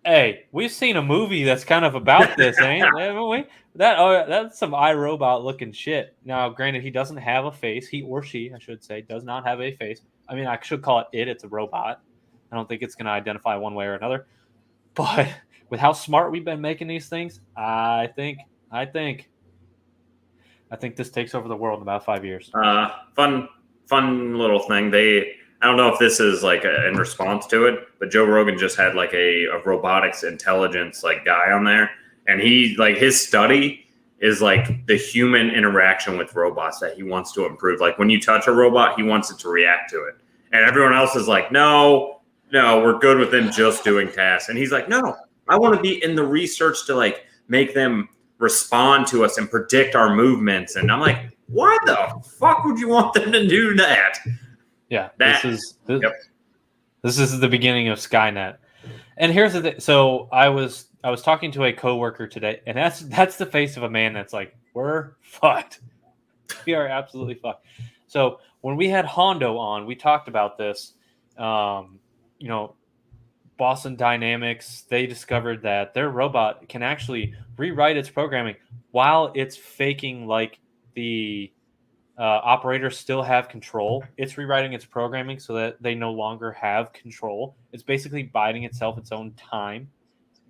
Hey, we've seen a movie that's kind of about this, haven't we? That's some iRobot looking shit. Now, granted, he doesn't have a face. He or she, I should say, does not have a face. I mean, I should call it it. It's a robot. I don't think it's going to identify one way or another. But with how smart we've been making these things, I think this takes over the world in about 5 years. Fun little thing. I don't know if this is like in response to it, but Joe Rogan just had like a robotics intelligence like guy on there. And he like his study is like the human interaction with robots that he wants to improve. Like when you touch a robot, he wants it to react to it. And everyone else is like, no, we're good with them just doing tasks. And he's like, no, I want to be in the research to like make them respond to us and predict our movements. And I'm like, why the fuck would you want them to do that? Yeah, this is the beginning of Skynet. And here's the thing. So I was talking to a coworker today, and that's the face of a man that's like, we're fucked. We are absolutely fucked. So when we had Hondo on, we talked about this. Boston Dynamics, they discovered that their robot can actually rewrite its programming while it's faking like the operators still have control. It's rewriting its programming so that they no longer have control. It's basically biding itself its own time.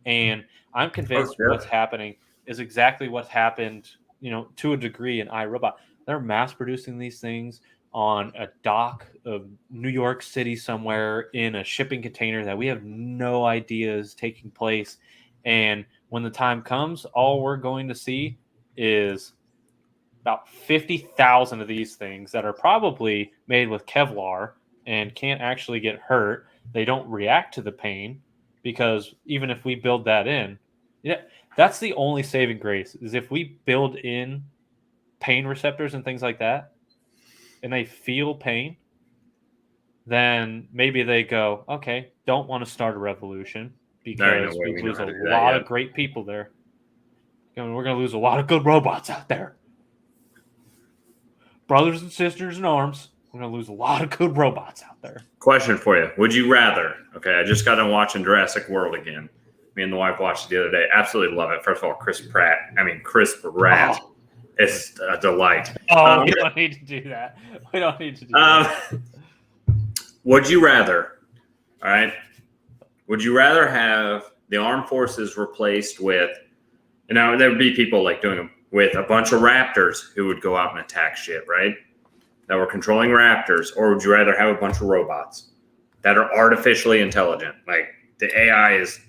And I'm convinced what's happening is exactly what happened, to a degree in iRobot. They're mass producing these things on a dock of New York City somewhere in a shipping container that we have no idea is taking place. And when the time comes, all we're going to see is about 50,000 of these things that are probably made with Kevlar and can't actually get hurt. They don't react to the pain, because even if we build that in, that's the only saving grace, is if we build in pain receptors and things like that, and they feel pain, then maybe they go, okay, don't want to start a revolution because we lose a lot of great people there. We're going to lose a lot of good robots out there. Brothers and sisters in arms, we're going to lose a lot of good robots out there. Question for you. Would you rather, okay, I just got done watching Jurassic World again. Me and the wife watched it the other day. Absolutely love it. First of all, Chris Pratt. It's a delight. We don't need to do that. We don't need to do that. Would you rather, all right, would you rather have the armed forces replaced with, there would be people like doing them with a bunch of raptors who would go out and attack shit, right? That were controlling raptors, or would you rather have a bunch of robots that are artificially intelligent? Like the AI is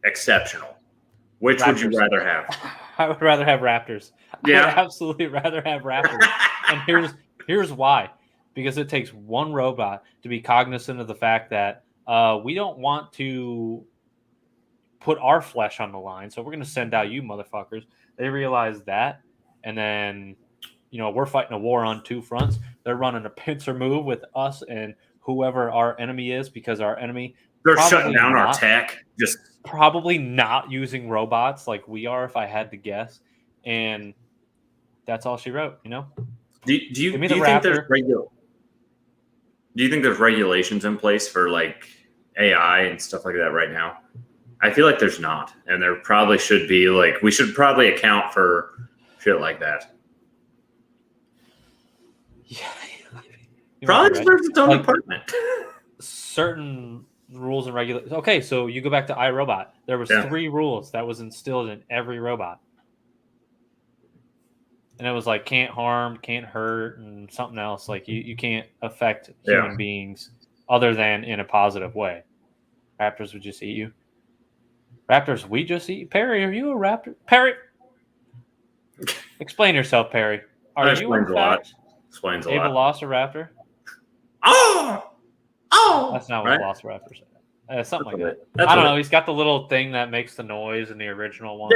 exceptional. Which raptors. Would you rather have? I would rather have raptors. Yeah. I would absolutely rather have raptors. And here's why. because it takes one robot to be cognizant of the fact that we don't want to put our flesh on the line, so we're going to send out you motherfuckers. They realize that, and then, we're fighting a war on two fronts. They're running a pincer move with us and whoever our enemy is, because our enemy... They're shutting down our tech. Just probably not using robots like we are, if I had to guess. And that's all she wrote, Do you think there's regulations in place for like AI and stuff like that right now? I feel like there's not, and there probably should be. Like, we should probably account for shit like that. Yeah, probably deserves its own department. Certain rules and regulations. Okay, so you go back to iRobot. There was 3 rules that was instilled in every robot. And it was like, can't harm, can't hurt, and something else. Like, you can't affect human beings other than in a positive way. Raptors would just eat you. Raptors, we just eat you? Perry, are you a raptor? Perry! Explain yourself, Perry. Are you in fact Explains a a lot. Velociraptor? Oh! That's not what Velociraptor said. Something like that. That's I don't know. He's got the little thing that makes the noise in the original one.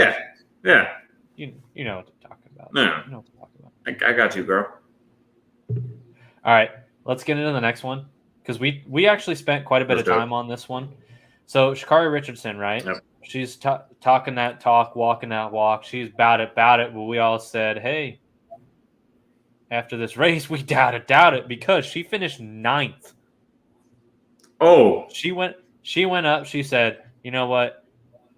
Yeah. You know what I'm talking about. Yeah. You know what I'm talking about. I got you, girl. All right. Let's get into the next one, because we actually spent quite a bit of time on this one. So, Shikari Richardson, right? Yep. She's talking that talk, walking that walk. She's about it. But we all said, hey, after this race, we doubt it, because she finished 9th. Oh. She went up. She said, you know what?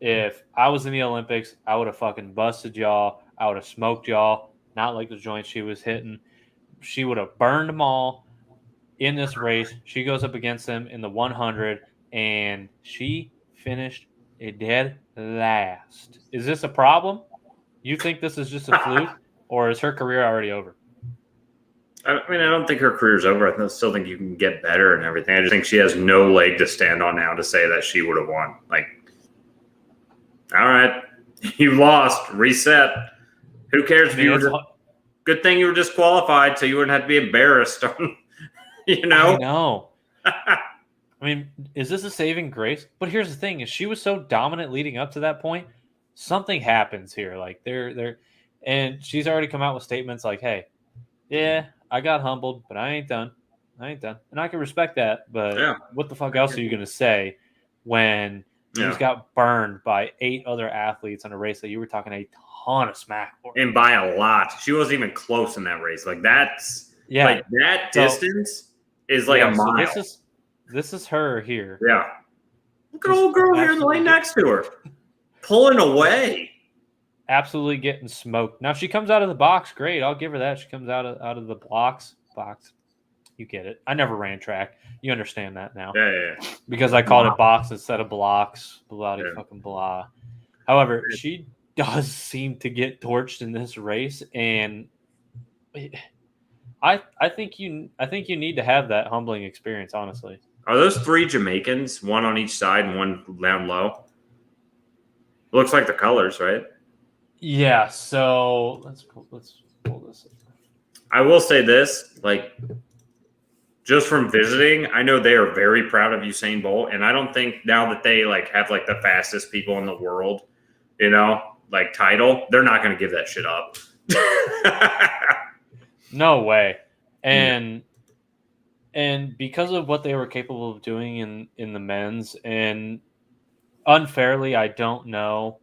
If I was in the Olympics, I would have fucking busted y'all. I would have smoked y'all. Not like the joints she was hitting. She would have burned them all in this race. She goes up against them in the 100, and she finished a dead last. Is this a problem? You think this is just a fluke, or is her career already over? I mean, I don't think her career's over. I still think you can get better and everything. I just think she has no leg to stand on now to say that she would have won. Like, all right, you lost. Reset. Who cares if you were? Good thing you were disqualified, so you wouldn't have to be embarrassed. I know. I mean, is this a saving grace? But here's the thing: is she was so dominant leading up to that point. Something happens here. Like and she's already come out with statements like, "Hey, yeah, I got humbled, but I ain't done. And I can respect that. But what the fuck else are you gonna say when you just got burned by 8 other athletes in a race that you were talking a ton of smack for? And by a lot. She wasn't even close in that race. Like, that's like that distance is like a mile. So this is her here. Yeah. Look at old girl here in the lane next to her. Pulling away. Absolutely getting smoked. Now, if she comes out of the box, great. I'll give her that. She comes out of the box. You get it. I never ran track. You understand that now. Yeah. Because I called it box instead of blocks. Fucking blah. However, she does seem to get torched in this race, and I think you need to have that humbling experience, honestly. Are those 3 Jamaicans, one on each side and one down low? Looks like the colors, right? Yeah, so let's pull this up. I will say this, like, just from visiting, I know they are very proud of Usain Bolt, and I don't think now that they like have like the fastest people in the world, like title, they're not going to give that shit up. No way. And because of what they were capable of doing in the men's, and unfairly, I don't know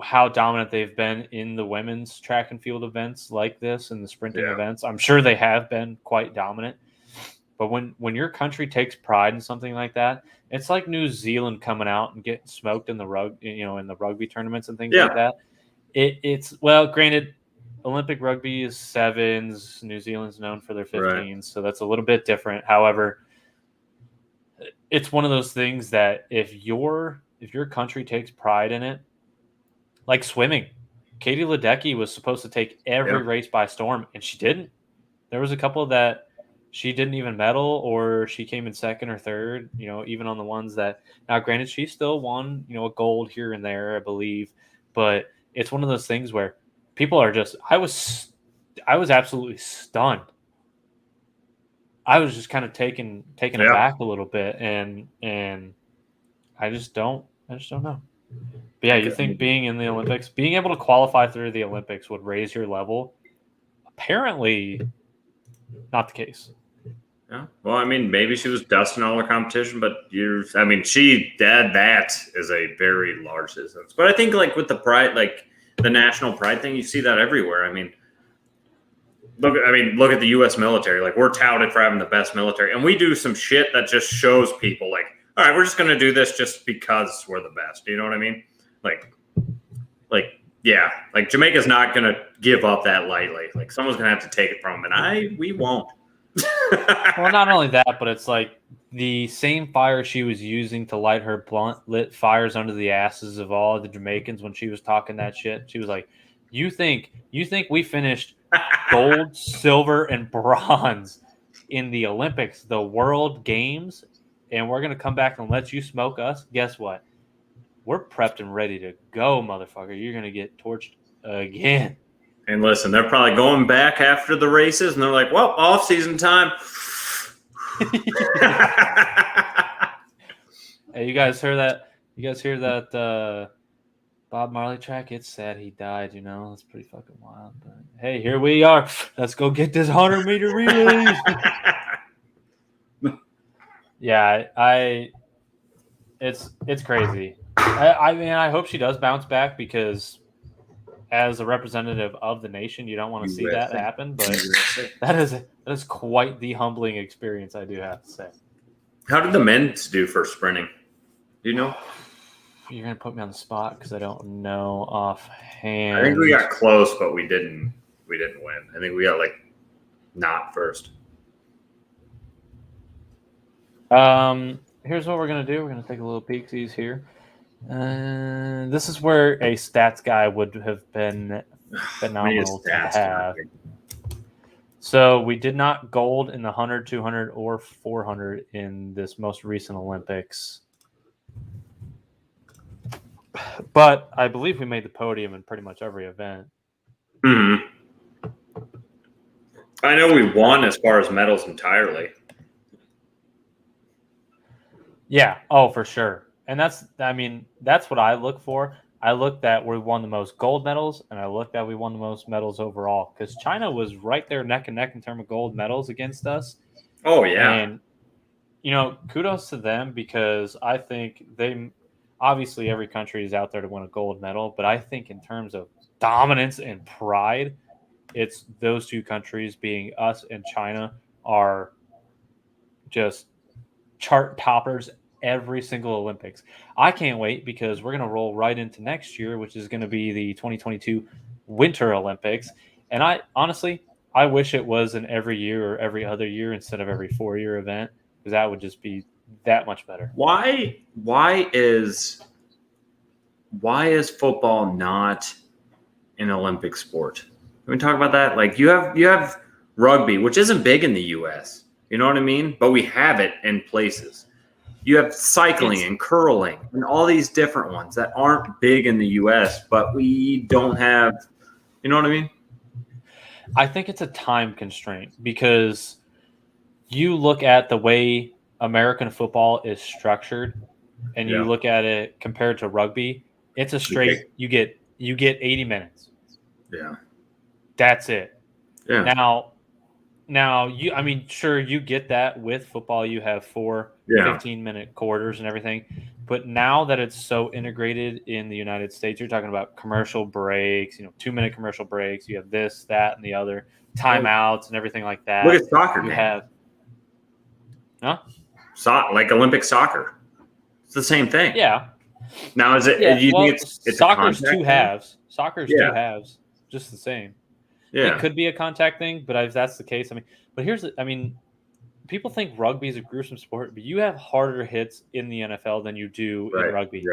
how dominant they've been in the women's track and field events like this and the sprinting events. I'm sure they have been quite dominant. But when your country takes pride in something like that, it's like New Zealand coming out and getting smoked in the rugby tournaments and things like that. It's granted, Olympic rugby is 7s. New Zealand's known for their 15s, so that's a little bit different. However, it's one of those things that if your country takes pride in it, like swimming, Katie Ledecky was supposed to take every race by storm, and she didn't. There was a couple that she didn't even medal, or she came in 2nd or 3rd, even on the ones that, now granted, she still won, a gold here and there, I believe. But it's one of those things where people are just, I was I was absolutely stunned. I was just kind of taken aback a little bit, and I just don't know. But yeah, you think being in the Olympics, being able to qualify through the Olympics would raise your level? Apparently, not the case. Yeah. Well, I mean, maybe she was dusting all her competition, but that is a very large distance. But I think like with the pride, like the national pride thing, you see that everywhere. I mean, look at the U.S. military. Like we're touted for having the best military, and we do some shit that just shows people like, all right, we're just gonna do this just because we're the best. You know what I mean? Yeah, like Jamaica's not gonna give up that lightly. Like someone's gonna have to take it from them, and we won't. Well, not only that, but it's like the same fire she was using to light her blunt lit fires under the asses of all the Jamaicans when she was talking that shit. She was like, "You think we finished gold, silver, and bronze in the Olympics, the World Games, and we're gonna come back and let you smoke us? Guess what? We're prepped and ready to go, motherfucker. You're gonna get torched again." And listen, they're probably going back after the races, and they're like, "Well, off-season time." Hey, you guys hear that? You guys hear that Bob Marley track? It's sad he died. You know, it's pretty fucking wild. But hey, here we are. Let's go get this 100-meter relay. Yeah, it's crazy. I mean, I hope she does bounce back because, as a representative of the nation, you don't want to see that happen, but that is quite the humbling experience, I do have to say. How did the men's do for sprinting? Do you know? You're gonna put me on the spot because I don't know offhand. I think we got close, but we didn't win. I think we got like not first. Here's what we're gonna do. We're gonna take a little peeksies here. This is where a stats guy would have been phenomenal to have. So we did not gold in the 100, 200, or 400 in this most recent Olympics. But I believe we made the podium in pretty much every event. Mm-hmm. I know we won as far as medals entirely. Yeah. Oh, for sure. And that's what I look for. I looked that we won the most gold medals, and I looked that we won the most medals overall because China was right there neck and neck in terms of gold medals against us. Oh, yeah. And, kudos to them because I think obviously every country is out there to win a gold medal, but I think in terms of dominance and pride, it's those two countries being us and China are just chart toppers every single Olympics. I can't wait because we're going to roll right into next year, which is going to be the 2022 Winter Olympics. And I wish it was an every year or every other year instead of every 4-year event because that would just be that much better. Why is football not an Olympic sport? Can we talk about that? Like you have rugby, which isn't big in the US. You know what I mean? But we have it in places. You have cycling and curling and all these different ones that aren't big in the U.S., but we don't have, you know what I mean? I think it's a time constraint because you look at the way American football is structured and you look at it compared to rugby, it's a straight, you get 80 minutes. Yeah. That's it. Yeah. Now sure, you get that with football. You have 4 15-minute quarters and everything. But now that it's so integrated in the United States, you're talking about commercial breaks, 2-minute commercial breaks. You have this, that, and the other timeouts and everything like that. Look at soccer. You have, like Olympic soccer. It's the same thing. Yeah. Now, is it? Yeah, do you think it's soccer's two halves? Soccer's two halves, just the same. Yeah. It could be a contact thing, but if that's the case, people think rugby is a gruesome sport, but you have harder hits in the NFL than you do in rugby,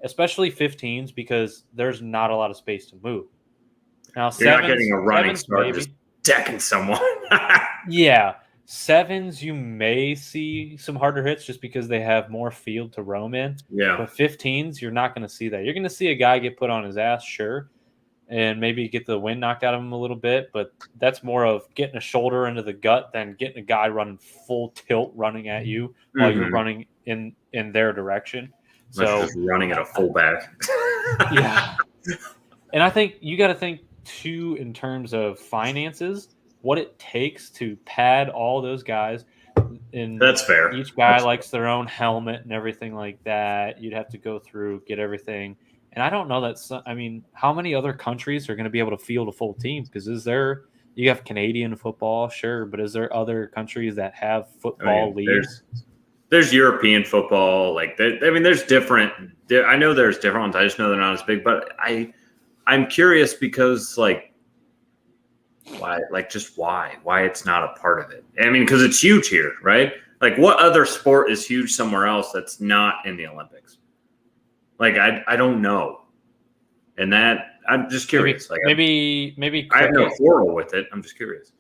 especially 15s because there's not a lot of space to move. Now, you're not getting a running start just decking someone. Yeah. 7s, you may see some harder hits just because they have more field to roam in. Yeah. But 15s, you're not going to see that. You're going to see a guy get put on his ass, sure. and maybe get the wind knocked out of him a little bit. But that's more of getting a shoulder into the gut than getting a guy running full tilt running at you while you're running in their direction. So just running at a fullback. Yeah. And I think you got to think too in terms of finances, what it takes to pad all those guys. And that's fair. Each guy likes their own helmet and everything like that. You'd have to go through, get everything. And I don't know how many other countries are going to be able to field a full team? Because you have Canadian football, sure, but is there other countries that have football leagues? There's European football. There's different. I know there's different ones. I just know they're not as big. But I'm curious because why? Why it's not a part of it? I mean, because it's huge here, right? Like, what other sport is huge somewhere else that's not in the Olympics? I don't know, and that I'm just curious. Maybe I have no quarrel with it. I'm just curious.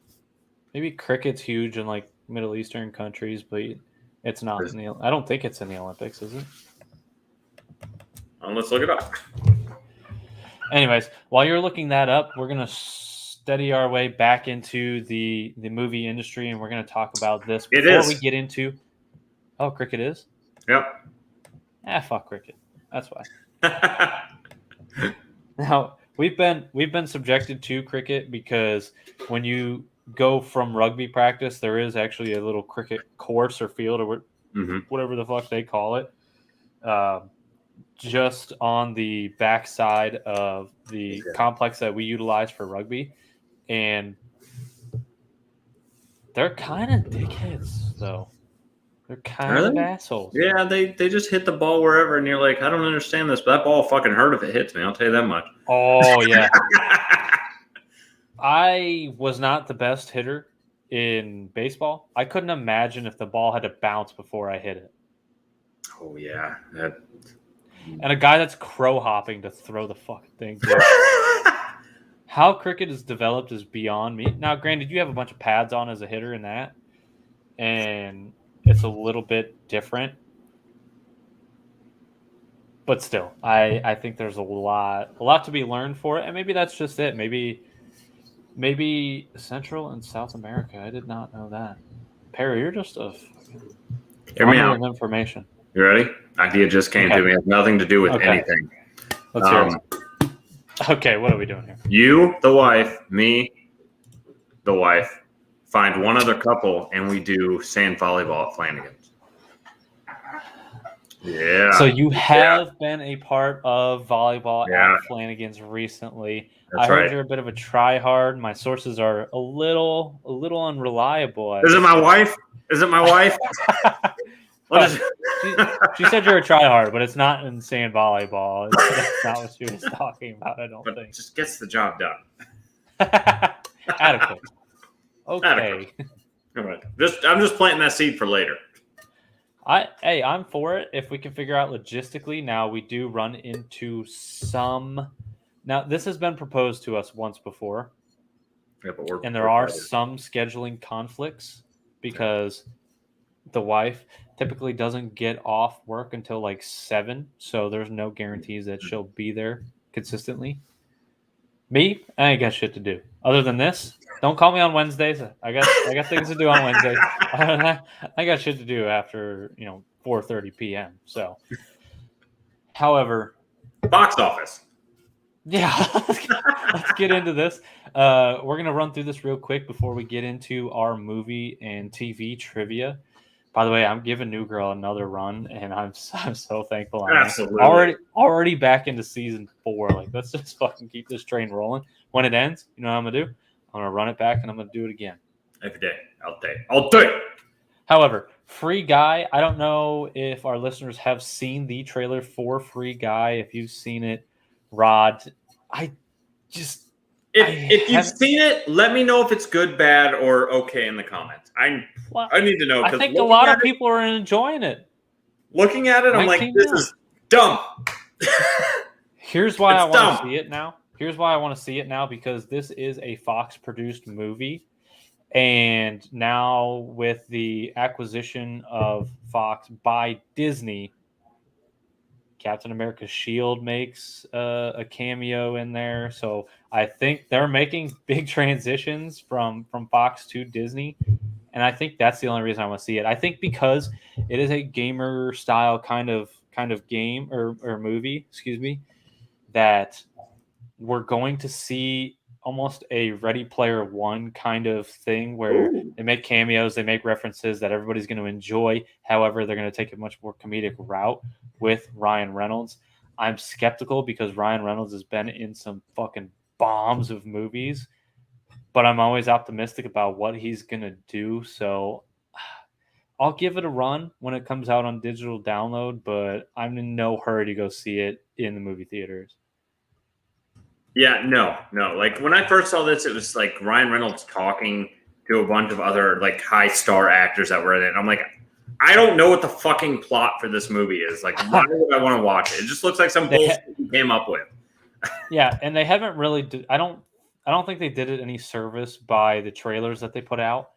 Maybe cricket's huge in Middle Eastern countries, but it's not I don't think it's in the Olympics, is it? Let's look it up. Anyways, while you're looking that up, we're gonna steady our way back into the movie industry, and we're gonna talk about this before we get into. Oh, cricket is? Yep. Fuck cricket. That's why. Now we've been subjected to cricket because when you go from rugby practice, there is actually a little cricket course or field or whatever the fuck they call it, just on the backside of the complex that we utilize for rugby, and they're kind of dickheads though. They're kind of assholes. Yeah, they just hit the ball wherever, and you're like, I don't understand this, but that ball fucking hurt if it hits me. I'll tell you that much. Oh, yeah. I was not the best hitter in baseball. I couldn't imagine if the ball had to bounce before I hit it. Oh, yeah. And a guy that's crow hopping to throw the fucking thing. How cricket is developed is beyond me. Now, granted, you have a bunch of pads on as a hitter in that, and it's a little bit different, but still, I think there's a lot to be learned for it, and maybe that's just it. Maybe Central and South America. I did not know that. Perry, you're just a bundle of information. You ready? Idea just came to me. It has nothing to do with anything. Let's hear it. Okay, what are we doing here? You, the wife, me, the wife. Find one other couple, and we do sand volleyball at Flanagan's. Yeah. So you have been a part of volleyball at Flanagan's recently. That's I heard you're a bit of a try-hard. My sources are a little unreliable. Is it my wife? Is it my wife? She said you're a try-hard, but it's not in sand volleyball. That's not what she was talking about, I don't think. Just gets the job done. Adequate. Okay. All right. I'm just planting that seed for later. I'm for it if we can figure out logistically. Now we do run into some. Now this has been proposed to us once before, and there are some scheduling conflicts because the wife typically doesn't get off work until 7, so there's no guarantees that she'll be there consistently. Me, I ain't got shit to do. Other than this, don't call me on Wednesdays. I got things to do on Wednesdays. I got shit to do after 4:30 p.m. So, however, box office. Yeah, let's get into this. We're gonna run through this real quick before we get into our movie and TV trivia. By the way, I'm giving New Girl another run, and I'm so thankful. Absolutely. Already back into season 4. Let's just fucking keep this train rolling. When it ends, you know what I'm gonna do? I'm gonna run it back, and I'm gonna do it again. Every day, I'll do it. However, Free Guy. I don't know if our listeners have seen the trailer for Free Guy. If you've seen it, Rod, if you've seen it, let me know if it's good, bad, or okay in the comments. I need to know. I think a lot of people are enjoying it. Looking at it, I'm like, this is dumb. Here's why I want to see it now. Here's why I want to see it now, because this is a Fox-produced movie. And now with the acquisition of Fox by Disney, Captain America's shield makes a cameo in there. So I think they're making big transitions from Fox to Disney. And I think that's the only reason I want to see it. I think because it is a gamer style kind of game or movie, excuse me, that we're going to see almost a Ready Player One kind of thing where they make cameos, they make references that everybody's going to enjoy. However, they're going to take a much more comedic route with Ryan Reynolds. I'm skeptical because Ryan Reynolds has been in some fucking bombs of movies, but I'm always optimistic about what he's going to do. So I'll give it a run when it comes out on digital download, but I'm in no hurry to go see it in the movie theaters. Yeah, no. Like when I first saw this, it was like Ryan Reynolds talking to a bunch of other like high star actors that were in it. I'm like, I don't know what the fucking plot for this movie is. Like, why would I want to watch it? It just looks like some bullshit he came up with. Yeah, and they haven't really. I don't think they did it any service by the trailers that they put out.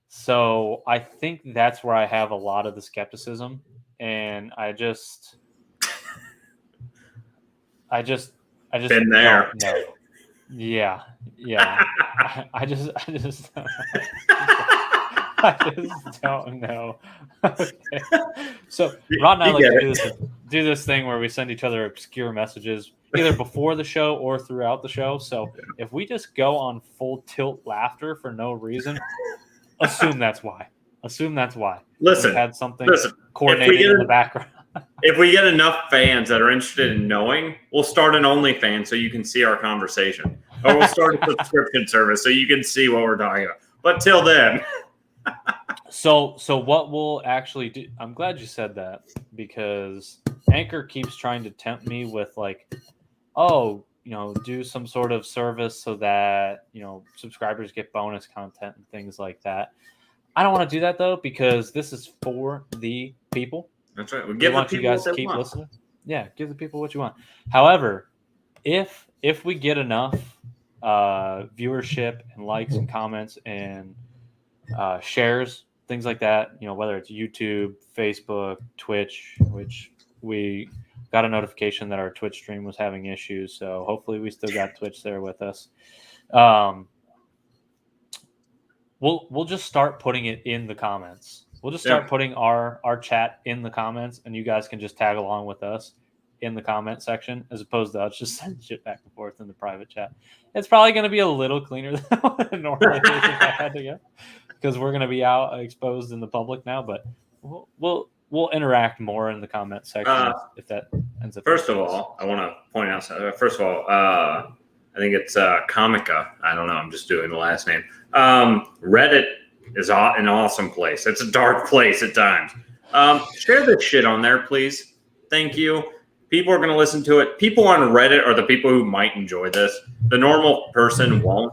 So I think that's where I have a lot of the skepticism, and I just Been there. don't know. Yeah. I just don't know. Okay. So Rod and I like to do this thing where we send each other obscure messages either before the show or throughout the show. So if we just go on full tilt laughter for no reason, assume that's why. Listen, we had something coordinated in the background. If we get enough fans that are interested in knowing, we'll start an OnlyFans so you can see our conversation. Or we'll start a subscription service so you can see what we're talking about. But till then. So what we'll actually do, I'm glad you said that, because Anchor keeps trying to tempt me with like, do some sort of service so that, subscribers get bonus content and things like that. I don't want to do that though, because this is for the people. That's right. We want you guys to keep listening. Yeah, give the people what you want. However, if we get enough viewership and likes and comments and shares, things like that, whether it's YouTube, Facebook, Twitch, which we got a notification that our Twitch stream was having issues, so hopefully we still got Twitch there with us. We'll just start putting it in the comments. We'll just start putting our chat in the comments, and you guys can just tag along with us in the comment section, as opposed to us just sending shit back and forth in the private chat. It's probably going to be a little cleaner than what it normally is if I had to go, because we're going to be out exposed in the public now. But we'll interact more in the comment section if that ends up. First of all, I want to point out something. First of all, I think it's Comica. I don't know. I'm just doing the last name. Reddit is an awesome place. It's a dark place at times. Share this shit on there, please. Thank you. People are going to listen to it. People on Reddit are the people who might enjoy this. The normal person won't.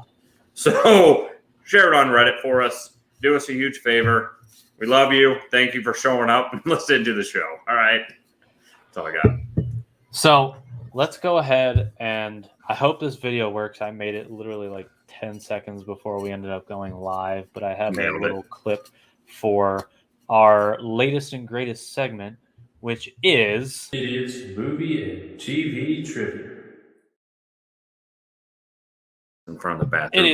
So share it on Reddit for us. Do us a huge favor. We love you. Thank you for showing up and listening to the show. All right. That's all I got. So let's go ahead, and I hope this video works. I made it literally like 10 seconds before we ended up going live, but I have a little clip for our latest and greatest segment, which is Idiots Movie and TV Trivia. In front of the bathroom.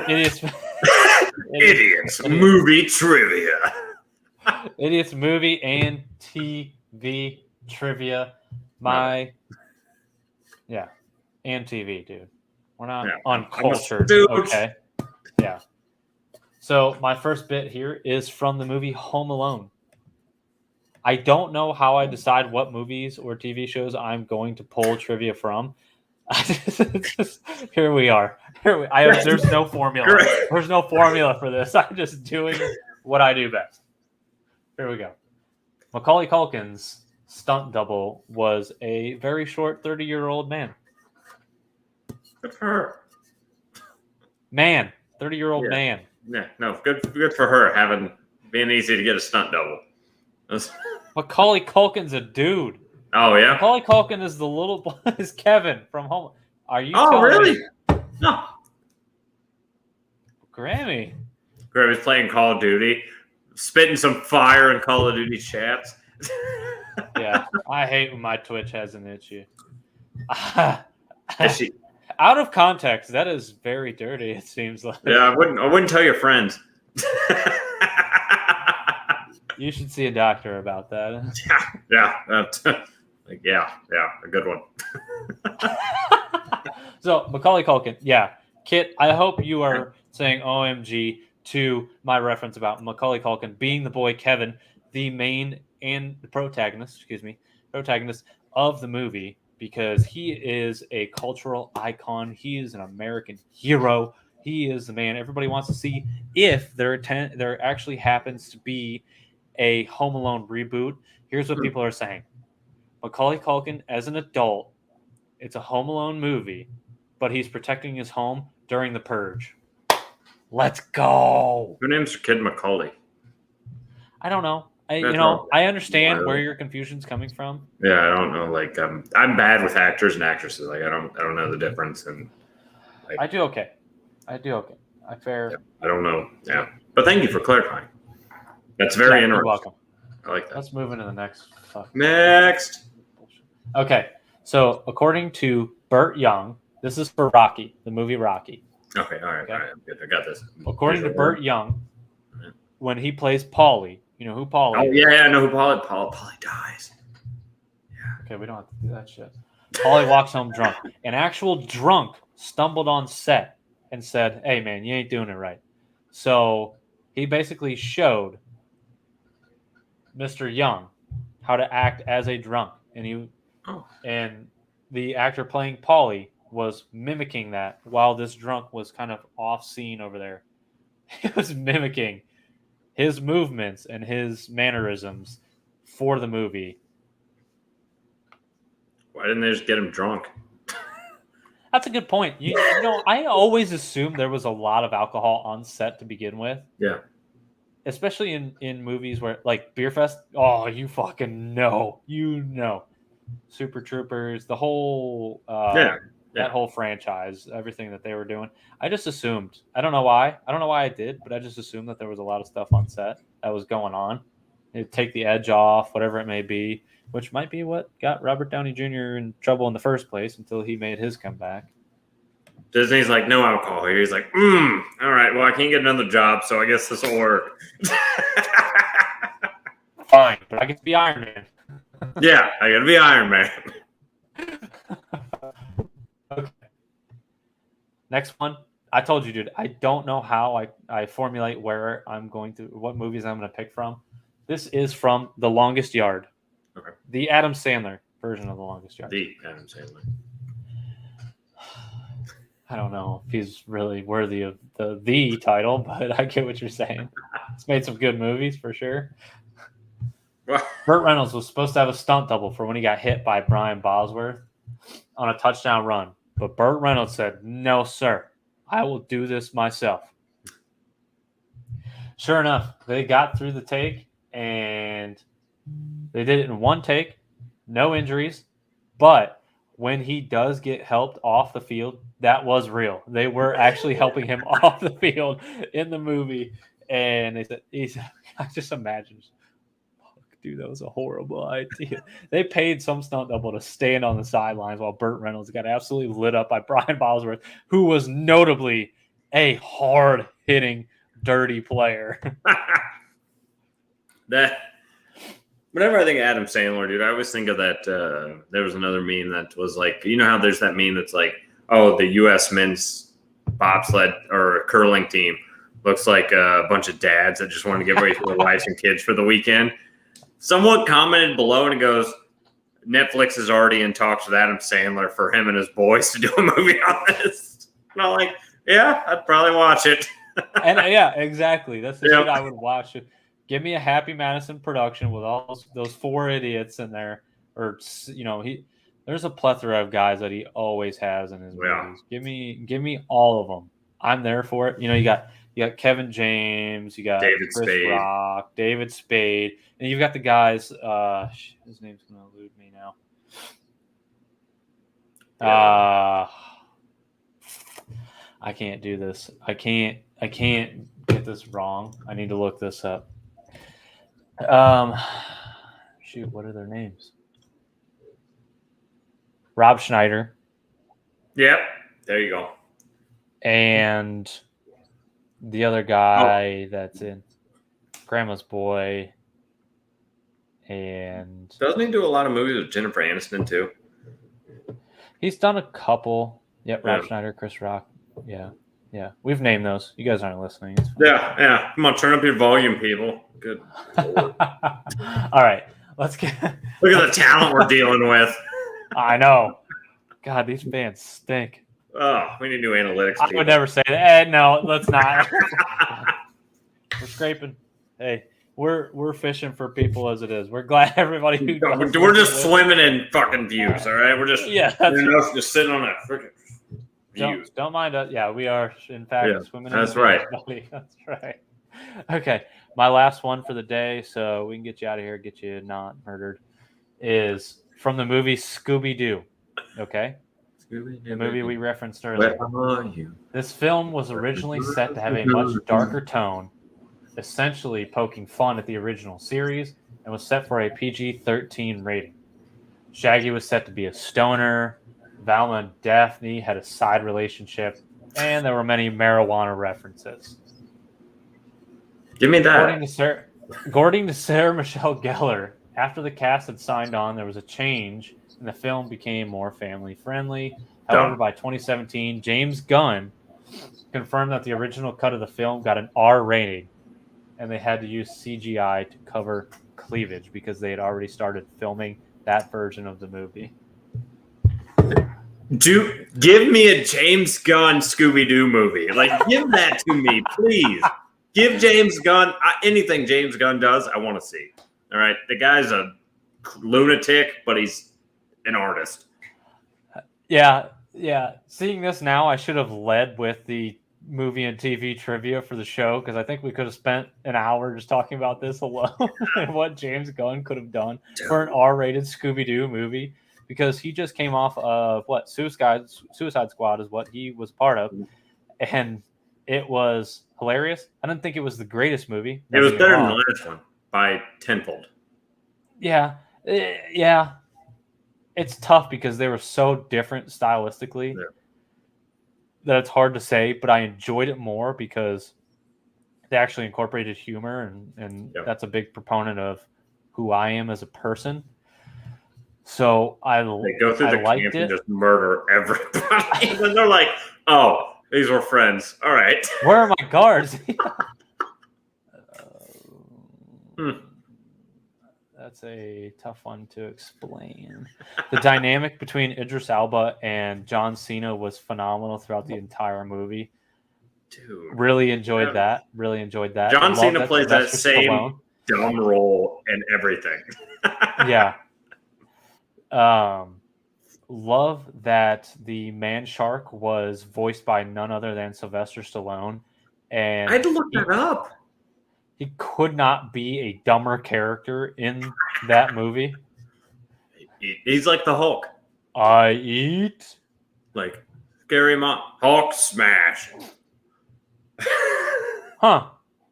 Idiots Movie Trivia. Idiots Movie and TV Trivia. And TV, dude. We're not uncultured, okay? Yeah. So my first bit here is from the movie Home Alone. I don't know how I decide what movies or TV shows I'm going to pull trivia from. Here we are. There's no formula. There's no formula for this. I'm just doing what I do best. Here we go. Macaulay Culkin's stunt double was a very short 30-year-old man. Good for her. 30-year-old man. Yeah, no, good for her being easy to get a stunt double. Macaulay Culkin's a dude. Oh yeah. Macaulay Culkin is the little boy. Is Kevin from Home. Are you? Oh really? No. Grammy's playing Call of Duty, spitting some fire in Call of Duty chats. Yeah, I hate when my Twitch has an issue. Is she? Out of context, that is very dirty. It seems like. Yeah, I wouldn't tell your friends. You should see a doctor about that. Yeah, a good one. So Macaulay Culkin, yeah, Kit. I hope you are saying OMG to my reference about Macaulay Culkin being the boy Kevin, the main and the protagonist of the movie, because he is a cultural icon. He is an American hero. He is the man everybody wants to see. If there actually happens to be a Home Alone reboot, here's what people are saying: Macaulay Culkin as an adult, it's a Home Alone movie, but he's protecting his home during the purge. Let's go. Who names your kid Macaulay? I don't know. Wrong. I understand where your confusion's coming from. Yeah, I don't know. Like, I'm bad with actors and actresses. Like, I don't know the difference. And I do okay. I fair. Yeah, I don't know. Yeah, but thank you for clarifying. That's very interesting. You're welcome. I like that. Let's move into the next. Next. Okay, so according to Burt Young, this is for Rocky, the movie Rocky. Okay, all right, I'm good. I got this. According to Burt Young, when he plays Paulie, you know who Paulie is? Oh, yeah, I know who Paulie. Paulie dies. Yeah. Okay, we don't have to do that shit. Paulie walks home drunk. An actual drunk stumbled on set and said, "Hey, man, you ain't doing it right." So he basically showed Mr. Young how to act as a drunk, and the actor playing Paulie was mimicking that while this drunk was kind of off scene over there. He was mimicking his movements and his mannerisms for the movie. Why didn't they just get him drunk? That's a good point. You know, I always assumed there was a lot of alcohol on set to begin with. Yeah. Especially in movies where, like, Beer Fest, oh, you fucking know. You know. Super Troopers, the whole that whole franchise, everything that they were doing. I just assumed. I don't know why. I did, but I just assumed that there was a lot of stuff on set that was going on. It'd take the edge off, whatever it may be, which might be what got Robert Downey Jr. in trouble in the first place until he made his comeback. Disney's like, no alcohol here. He's like, all right, well, I can't get another job, so I guess this will work. Fine, but I get to be Iron Man. Yeah, I gotta be Iron Man. Okay. Next one. I told you, dude, I don't know how I formulate what movies I'm going to pick from. This is from The Longest Yard. Okay. The Adam Sandler version of The Longest Yard. The Adam Sandler. I don't know if he's really worthy of the title, but I get what you're saying. He's made some good movies for sure. Burt Reynolds was supposed to have a stunt double for when he got hit by Brian Bosworth on a touchdown run. But Burt Reynolds said, "No, sir. I will do this myself." Sure enough, they got through the take, and they did it in one take, no injuries. But when he does get helped off the field, that was real. They were actually helping him off the field in the movie. And they said, I just imagine, dude, that was a horrible idea. They paid some stunt double to stand on the sidelines while Burt Reynolds got absolutely lit up by Brian Bosworth, who was notably a hard-hitting, dirty player. Whenever I think of Adam Sandler, dude, I always think of that. There was another meme that was like, you know how there's that meme that's like, oh, the U.S. men's bobsled or curling team looks like a bunch of dads that just want to get ready for their wives and kids for the weekend. Someone commented below and it goes, Netflix is already in talks with Adam Sandler for him and his boys to do a movie on this. And I'm like, yeah, I'd probably watch it. And yeah, exactly. That's the shit I would watch. Give me a Happy Madison production with all those four idiots in there. Or, you know, there's a plethora of guys that he always has in his movies. Give me all of them. I'm there for it. You know, you got Kevin James, you got David Chris Spade. Rock, David Spade, and you've got the guys. His name's gonna elude me now. I can't do this. I can't get this wrong. I need to look this up. shoot, what are their names? Rob Schneider. Yep. There you go. And the other guy that's in Grandma's Boy. And doesn't he do a lot of movies with Jennifer Aniston too? He's done a couple. Yep, Rob Schneider, Chris Rock. Yeah. We've named those. You guys aren't listening. Yeah. Come on, turn up your volume, people. Good. All right, let's get. Look at the talent we're dealing with. I know. God, these bands stink. Oh, we need new analytics. I would never say that. No, let's not. We're scraping. Hey, we're fishing for people as it is. We're glad everybody who we're just swimming in fucking views. All right, we're just just sitting on a freaking views. Don't mind us. Yeah, we are in fact swimming. That's in right. That's right. Okay, my last one for the day, so we can get you out of here, get you not murdered, is from the movie ScoobyDoo. Okay. The movie we referenced earlier. Where are you? This film was originally set to have a much darker tone, essentially poking fun at the original series, and was set for a PG-13 rating. Shaggy was set to be a stoner, Velma and Daphne had a side relationship, and there were many marijuana references. Give me that. According to Sarah Michelle Gellar, after the cast had signed on, there was a change, and the film became more family-friendly. However, by 2017, James Gunn confirmed that the original cut of the film got an R rating, and they had to use CGI to cover cleavage because they had already started filming that version of the movie. Give me a James Gunn Scooby-Doo movie. Give that to me, please. Give James Gunn anything James Gunn does, I want to see. All right, the guy's a lunatic, but he's an artist. Yeah. Seeing this now, I should have led with the movie and TV trivia for the show because I think we could have spent an hour just talking about this alone and what James Gunn could have done for an R-rated Scooby-Doo movie because he just came off of Suicide Squad is what he was part of, and it was hilarious. I didn't think it was the greatest movie. It was better than the last one by tenfold. Yeah. It's tough because they were so different stylistically that it's hard to say, but I enjoyed it more because they actually incorporated humor, and that's a big proponent of who I am as a person. So they go through the camp and just murder everybody. And they're like, oh, these were friends. All right. Where are my guards? That's a tough one to explain. The dynamic between Idris Elba and John Cena was phenomenal throughout the entire movie. Dude. Really enjoyed that. John Cena plays that same dumb role and everything. Yeah. Love that the man shark was voiced by none other than Sylvester Stallone. And I had to look that up. He could not be a dumber character in that movie. He's like the Hulk. I eat. Like, scary mom. Hulk smash. Huh.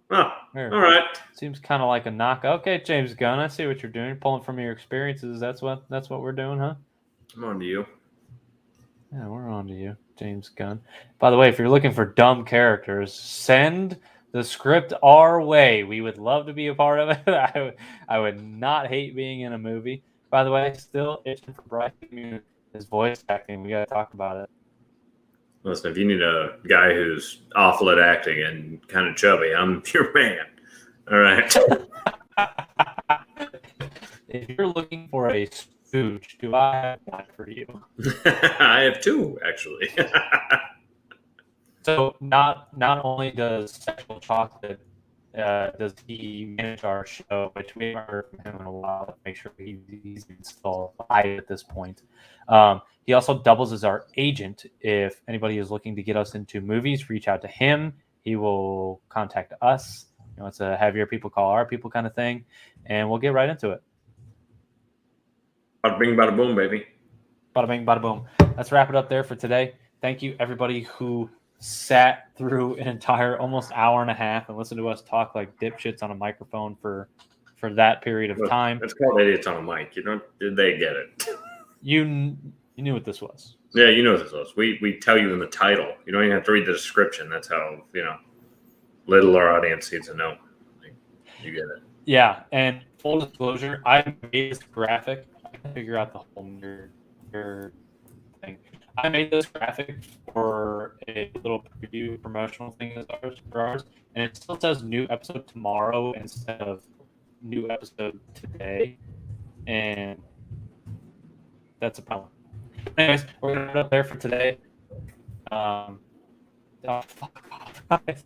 Oh, all right. Seems kind of like a knock. Okay, James Gunn, I see what you're doing. Pulling from your experiences. That's what we're doing, huh? I'm on to you. Yeah, we're on to you, James Gunn. By the way, if you're looking for dumb characters, send the script our way. We would love to be a part of it. I would not hate being in a movie. By the way, still itching for Brian, his voice acting. We got to talk about it. Listen, if you need a guy who's awful at acting and kind of chubby, I'm your man. All right. If you're looking for a spooge, do I have one for you? I have two, actually. So not only does Sexual Chocolate does he manage our show, which we haven't heard from him in a while to make sure he's still alive at this point. He also doubles as our agent. If anybody is looking to get us into movies, reach out to him. He will contact us. It's a have your people call our people kind of thing, and we'll get right into it. Bada bing, bada boom, baby. Bada bing, bada boom. Let's wrap it up there for today. Thank you, everybody who sat through an entire almost hour and a half and listened to us talk like dipshits on a microphone for for that period of time. It's called Idiots on a Mic. They get it. You knew what this was. Yeah, you know what this was. We tell you in the title. You don't even have to read the description. That's how, little our audience needs to know. You get it. Yeah, and full disclosure, I made this graphic. I can figure out the whole nerd thing. I made this graphic for a little preview promotional thing for ours, and it still says new episode tomorrow instead of new episode today, and that's a problem. Anyways, we're gonna put it up there for today. Fuck off, guys.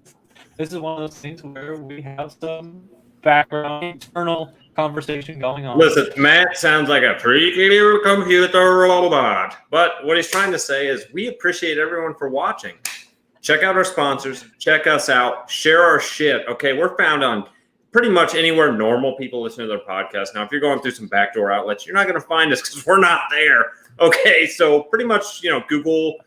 This is one of those things where we have some background internal conversation going on. Listen, Matt sounds like a freaky little computer robot. But what he's trying to say is we appreciate everyone for watching. Check out our sponsors. Check us out. Share our shit. Okay, we're found on pretty much anywhere normal people listen to their podcast. Now, if you're going through some backdoor outlets, you're not going to find us because we're not there. Okay, so pretty much, Google,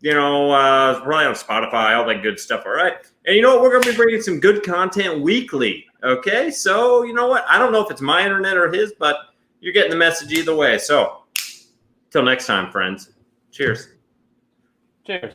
probably on Spotify, all that good stuff. All right. And you know what? We're going to be bringing some good content weekly. Okay. So you know what? I don't know if it's my internet or his, but you're getting the message either way. So till next time, friends. Cheers. Cheers.